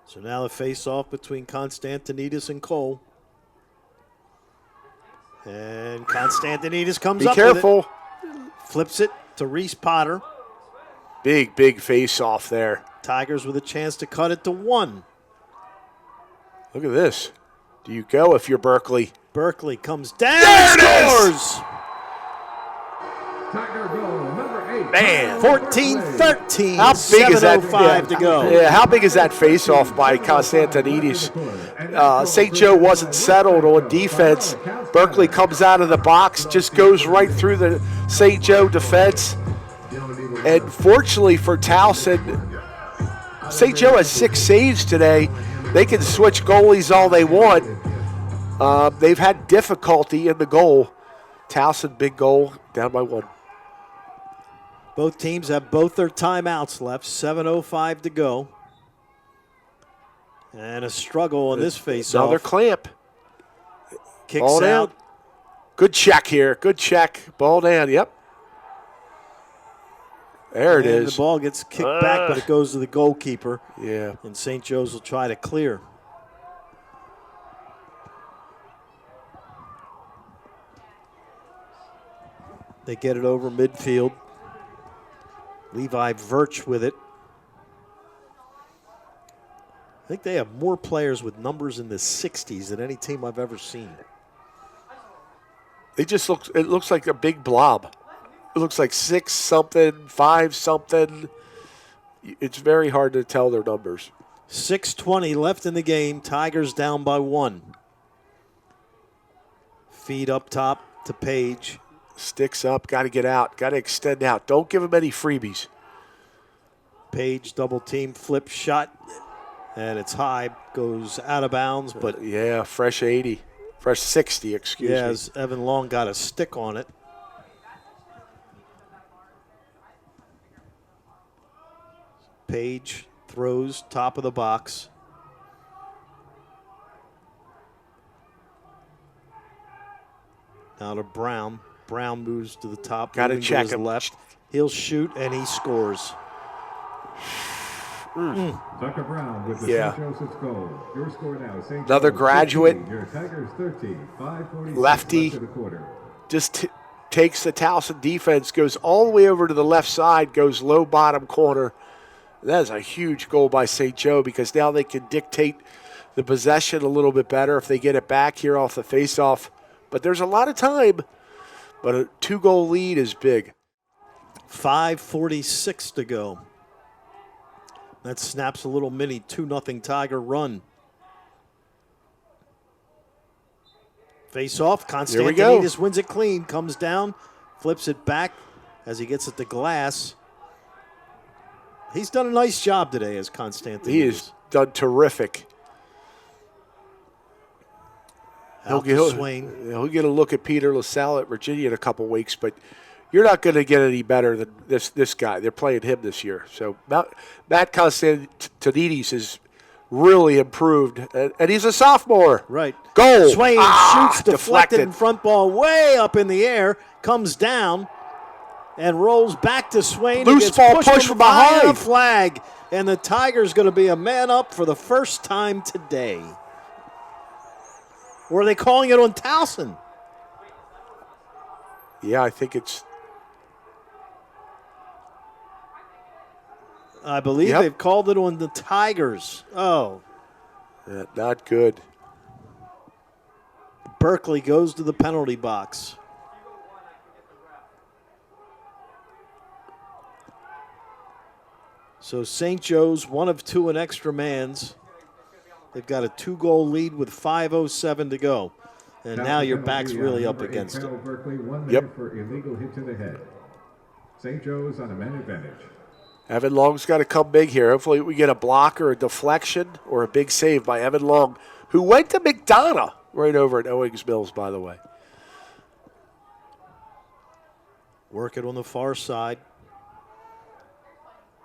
So now the face-off between Constantinides and Cole. And Constantinides comes up Be careful. with it. Flips it to Reese Potter. Big face-off there. Tigers with a chance to cut it to 1. Look at this. Do you go if you're Berkeley? Berkeley comes down There and it is! scores. Tiger goal, number 8. Man. 14-13. How big is that? 7:05 to go. Yeah, how big is that face-off by Constantinides? St. Joe wasn't settled on defense. Berkeley comes out of the box, just goes right through the St. Joe defense. And fortunately for Towson, St. Joe has 6 saves today. They can switch goalies all they want. They've had difficulty in the goal. Towson, big goal, down by 1. Both teams have both their timeouts left. 7:05 to go. And a struggle on this face-off. Another clamp. Kicks Ball down. out. Good check here. Good check. Ball down. Yep. There it And is. the ball gets kicked back, but it goes to the goalkeeper. Yeah. And St. Joe's will try to clear. They get it over midfield. Levi Virch with it. I think they have more players with numbers in the 60s than any team I've ever seen. It looks like a big blob. It looks like 6 something, 5 something. It's very hard to tell their numbers. 6:20 left in the game. Tigers down by 1. Feed up top to Page. Sticks up, got to get out, got to extend out. Don't give them any freebies. Page double team, flip shot, and it's high, goes out of bounds, but Yeah, fresh 80. Fresh 60, excuse me. as Evan Long got a stick on it. Page throws top of the box. Now to Brown. Brown moves to the top. Gotta moving check to his him. left. He'll shoot, and he scores. Tucker Brown with the Yeah. St. Joseph's goal. Your score now, St. Another Joe's graduate. 15, your Tigers 13, 5:46 Lefty. left in the quarter. Just takes the Towson defense, goes all the way over to the left side, goes low bottom corner. That is a huge goal by St. Joe because now they can dictate the possession a little bit better if they get it back here off the faceoff. But there's a lot of time, but a 2-goal lead is big. 5:46 to go. That snaps a little mini 2-0 Tiger run. Face off. Constantinides wins it clean. Comes down. Flips it back as he gets it to glass. He's done a nice job today as Constantinides. He has done terrific. He'll get a look at Peter LaSalle at Virginia in a couple weeks, but you're not going to get any better than this guy. They're playing him this year. So Matt Constantinides has really improved, and he's a sophomore. Right. Goal. Swain shoots, deflected in front ball way up in the air, comes down, and rolls back to Swain. Loose ball push from behind. A flag, and the Tigers going to be a man up for the first time today. Or are they calling it on Towson? Yeah, I think it's. I believe they've called it on the Tigers. Oh. Not good. Berkeley goes to the penalty box. So St. Joe's, 1 of 2 in extra mans. They've got a 2-goal lead with 5:07 to go. And now your back's really up against it. Berkeley, 1 minute for illegal hit to the head. St. Joe's on a man advantage. Evan Long's got to come big here. Hopefully we get a block or a deflection or a big save by Evan Long, who went to McDonough right over at Owings Mills, by the way. Work it on the far side.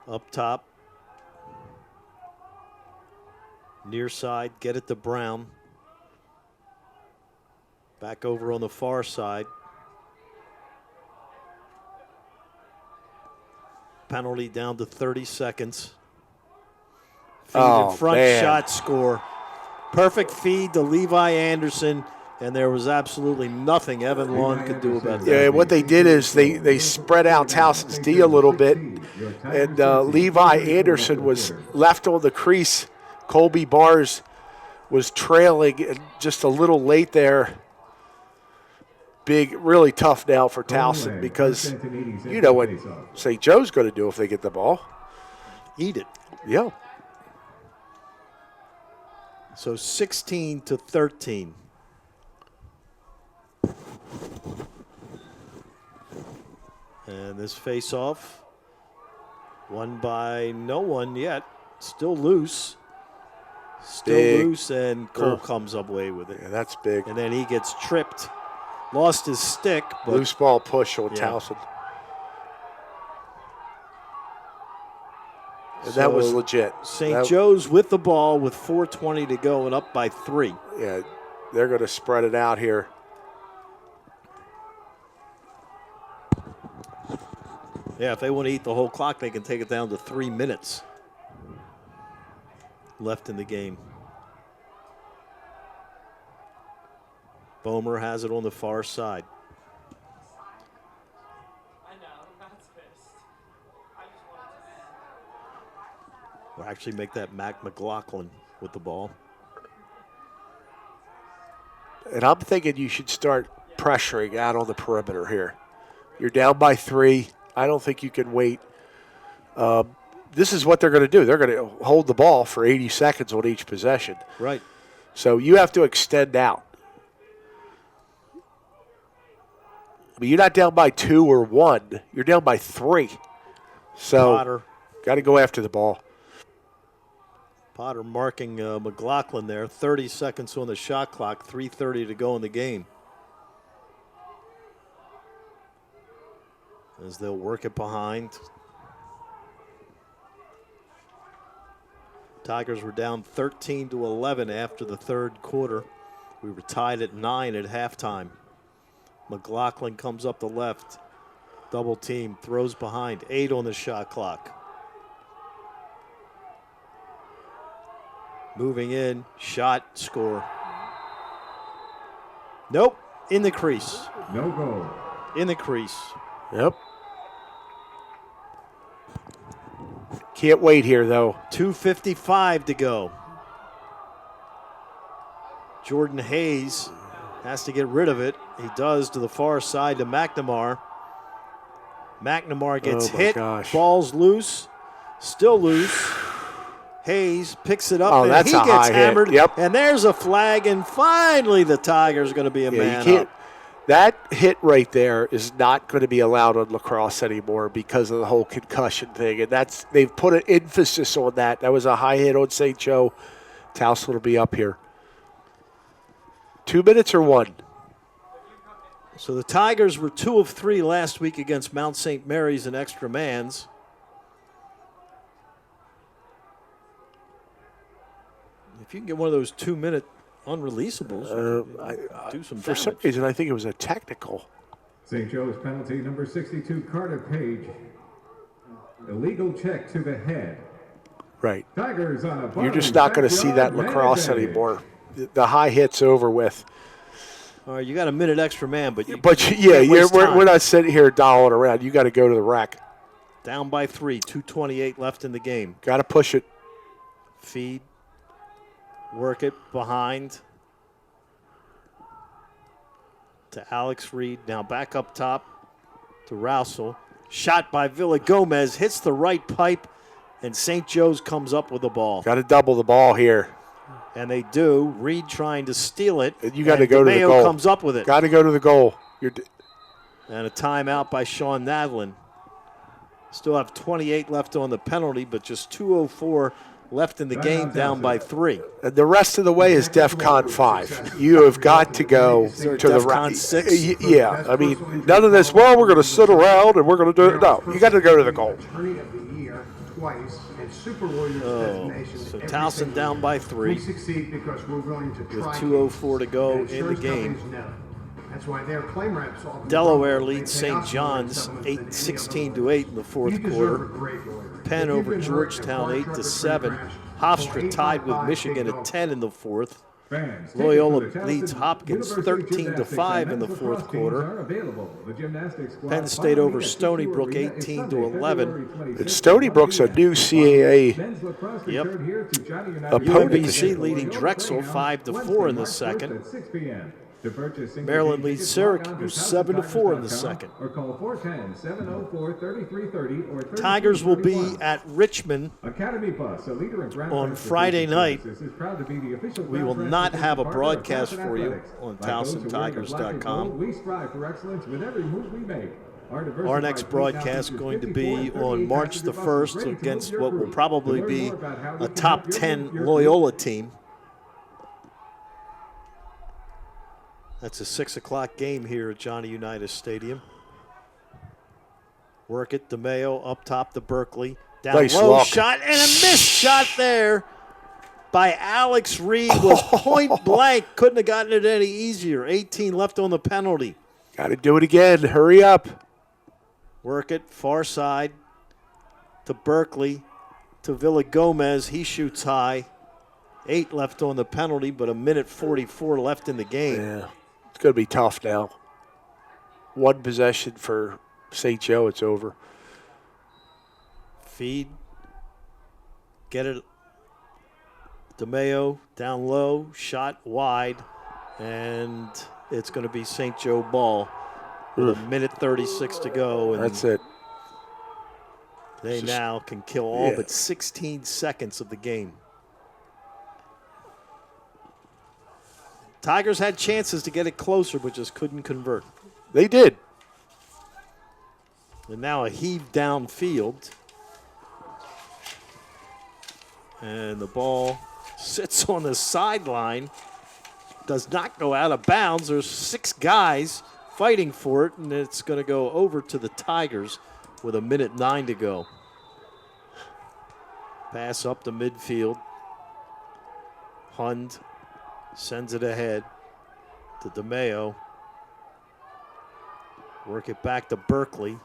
Up top. Near side, get it to Brown. Back over on the far side. Penalty down to 30 seconds. Feed in front, shot, score. Perfect feed to Levi Anderson, and there was absolutely nothing Evan Long could do about that. Yeah, what they did is they spread out Towson's D a little bit, and Levi Anderson was left on the crease. Colby Bars was trailing and just a little late there. Big, really tough now for Towson because you know what St. Joe's going to do if they get the ball. Eat it. Yeah. So 16-13. And this face-off, won by no one yet. Still loose. Loose, and Cole comes up away with it. Yeah, that's big. And then he gets tripped. Lost his stick. But loose ball push on Towson. And that was legit. St. Joe's with the ball with 4:20 to go and up by 3. Yeah, they're going to spread it out here. Yeah, if they want to eat the whole clock, they can take it down to 3 minutes left in the game. Boehmer has it on the far side. We'll actually make that Mac McLaughlin with the ball. And I'm thinking you should start pressuring out on the perimeter here. You're down by 3. I don't think you can wait. This is what they're going to do. They're going to hold the ball for 80 seconds on each possession. Right. So you have to extend out. I mean, you're not down by 2 or 1. You're down by 3. So got to go after the ball. Potter marking McLaughlin there. 30 seconds on the shot clock. 3:30 to go in the game. As they'll work it behind. Tigers were down 13-11 after the third quarter. We were tied at 9 at halftime. McLaughlin comes up the left. Double team, throws behind. 8 on the shot clock. Moving in, shot, score. Nope, in the crease. No goal. In the crease. Yep. Can't wait here, though. 2:55 to go. Jordan Hayes has to get rid of it. He does to the far side to McNamara. McNamara gets hit. Gosh. Ball's loose. Still loose. Hayes picks it up and that's he a gets high hammered. hit. Yep. And there's a flag, and finally the Tigers are going to be a man up. That hit right there is not going to be allowed on lacrosse anymore because of the whole concussion thing. And they've put an emphasis on that. That was a high hit on St. Joe. Towson will be up here. 2 minutes or one? So the Tigers were 2 of 3 last week against Mount St. Mary's in extra mans. If you can get one of those 2-minute unreleasables, do some for damage. some reason, I think it was a technical. St. Joe's penalty, number 62, Carter Page. Illegal check to the head. Right. Tigers on a You're just not going to see that in lacrosse anymore. The high hit's over with. All right, you got a minute extra man, but We're not sitting here dolling around. You got to go to the rack. Down by 3, 2:28 left in the game. Got to push it. Feed. Work it behind to Alex Reed. Now back up top to Rousel. Shot by Villa Gomez. Hits the right pipe, and St. Joe's comes up with the ball. Got to double the ball here. And they do. Reed trying to steal it. You got to go to the goal. comes up with it. Got to go to the goal. And a timeout by Sean Nadlin. Still have 28 left on the penalty, but just 2:04 left in the game, down by 3. And the rest of the way is DEFCON 5. You have got to go to the DEFCON 6? Yeah, I mean, none of this, well, we're going to sit around and we're going to do it. No, you got to go to the goal. So Towson down by 3 with 2:04 to go in the game. That's why their claim reps Delaware leads St. John's 16-8 in the fourth quarter. Penn over Georgetown 8-7. Hofstra tied with Michigan at 10 in the fourth. Loyola leads Hopkins 13-5 in the fourth quarter. Penn State over Stony Brook 18-11. And Stony Brook's a new CAA Yep. opponent. UMBC leading Drexel 5-4 in the second. Maryland leads Syracuse 7-4 in the second. Tigers will be at Richmond on Friday night. We will not have a broadcast for you on TowsonTigers.com. Our next broadcast is going to be on March the 1st against what will probably be a top 10 Loyola team. That's a 6 o'clock game here at Johnny Unitas Stadium. Work it, DeMayo up top to Berkeley. Down nice low, luck. shot, and a missed shot there by Alex Reed was point blank. Couldn't have gotten it any easier. 18 left on the penalty. Got to do it again. Hurry up. Work it, far side to Berkeley, to Villa Gomez. He shoots high. 8 left on the penalty, but 1:44 left in the game. Yeah, it's going to be tough now. One possession for St. Joe, it's over. Feed. Get it. DeMayo down low, shot wide, and it's going to be St. Joe ball with 1:36 to go. And that's it. They now can kill all but 16 seconds of the game. Tigers had chances to get it closer, but just couldn't convert. They did. And now a heave downfield. And the ball sits on the sideline. Does not go out of bounds. There's 6 guys fighting for it, and it's going to go over to the Tigers with 1:09 to go. Pass up to midfield. Hund sends it ahead to DeMayo. Work it back to Berkeley.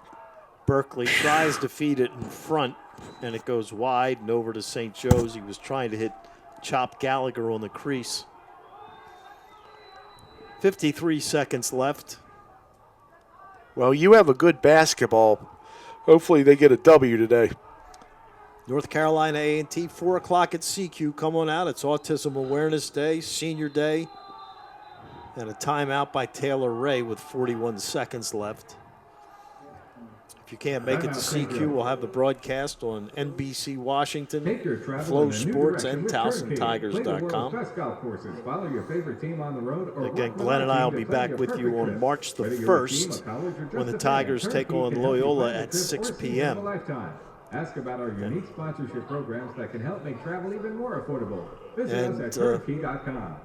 Berkeley tries to feed it in front, and it goes wide and over to St. Joe's. He was trying to hit Chop Gallagher on the crease. 53 seconds left. Well, you have a good basketball. Hopefully they get a W today. North Carolina A&T, 4 o'clock at CQ. Come on out. It's Autism Awareness Day, Senior Day, and a timeout by Taylor Ray with 41 seconds left. If you can't make it to CQ, we'll have the broadcast on NBC Washington, Flow Sports, and TowsonTigers.com. Again, Glenn and I will be back with you on March the 1st when the Tigers take on Loyola at 6 p.m. Ask about our unique sponsorship programs that can help make travel even more affordable. Visit us at turnkey.com.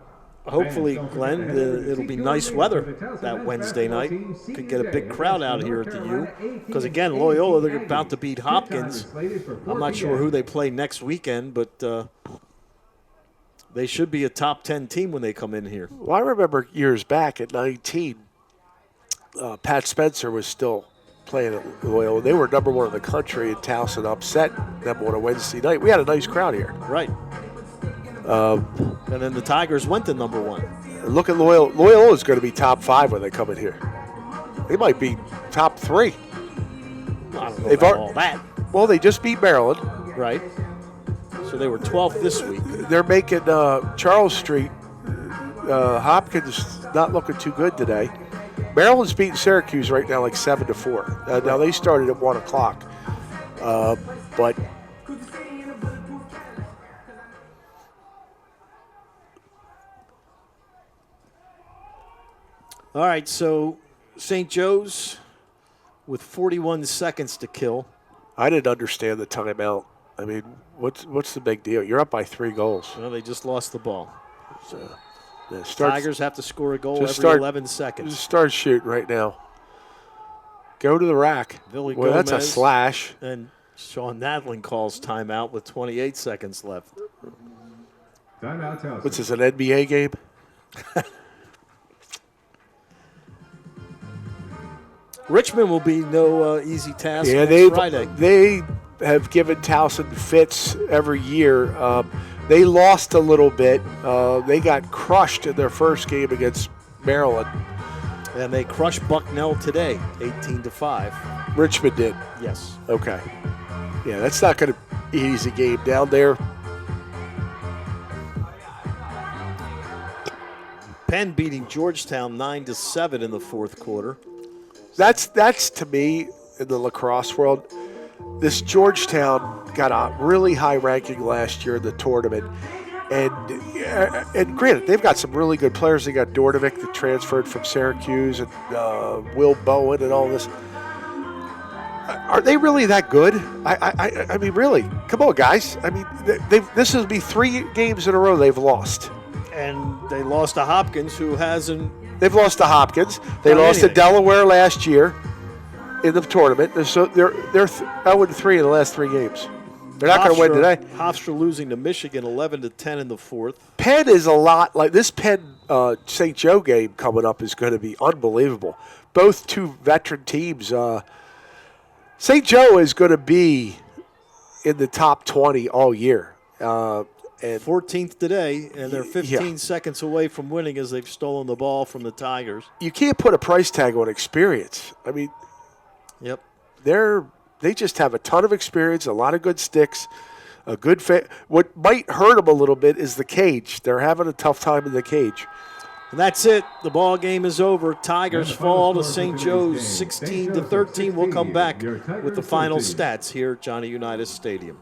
Hopefully, Glenn, it'll be nice weather that Wednesday night. Could get a big crowd out here at the U. Because, again, Loyola, they're about to beat Hopkins. I'm not sure who they play next weekend, but they should be a top 10 team when they come in here. Well, I remember years back at 19, Pat Spencer was still playing at Loyola. They were number 1 in the country, and Towson upset them on a Wednesday night. We had a nice crowd here. Right. And then the Tigers went to number 1. Look at Loyola. Loyola is going to be top 5 when they come in here. They might be top 3. I don't know about all that. Well, they just beat Maryland. Right. So they were 12th this week. They're making Charles Street. Hopkins not looking too good today. Maryland's beating Syracuse right now like 7-4. Now they started at 1 o'clock. But all right, so St. Joe's with 41 seconds to kill. I didn't understand the timeout. I mean, what's the big deal? You're up by 3 goals. Well, they just lost the ball. So, Tigers have to score a goal every 11 seconds. Just start shooting right now. Go to the rack. Billy well, Gomez, that's a slash. And Sean Nadlin calls timeout with 28 seconds left. Timeout, Towson. What's this, an NBA game? Richmond will be no easy task Friday. They have given Towson fits every year. They lost a little bit. They got crushed in their first game against Maryland. And they crushed Bucknell today, 18-5. Richmond did? Yes. Okay. Yeah, that's not going to be an easy game down there. Penn beating Georgetown 9-7 in the fourth quarter. That's to me, in the lacrosse world, this Georgetown got a really high ranking last year in the tournament. And granted, they've got some really good players. They got Dordovic that transferred from Syracuse, and Will Bowen and all this. Are they really that good? I mean, really? Come on, guys. I mean, this will be 3 games in a row they've lost. And they lost to Hopkins, who hasn't. They've lost to Hopkins. They lost to Delaware last year in the tournament. So they're 0-3 in the last 3 games. They're not going to win today. Hofstra losing to Michigan 11-10 in the fourth. Penn is a lot like this. Penn St. Joe game coming up is going to be unbelievable. Both 2 veteran teams. St. Joe is going to be in the top 20 all year. And 14th today, and they're 15 seconds away from winning as they've stolen the ball from the Tigers. You can't put a price tag on experience. I mean, yep, they just have a ton of experience, a lot of good sticks, a good fit. What might hurt them a little bit is the cage. They're having a tough time in the cage. And that's it. The ball game is over. Tigers fall to St. Joe's 16-13. We'll come back with the final stats here at Johnny Unitas Stadium.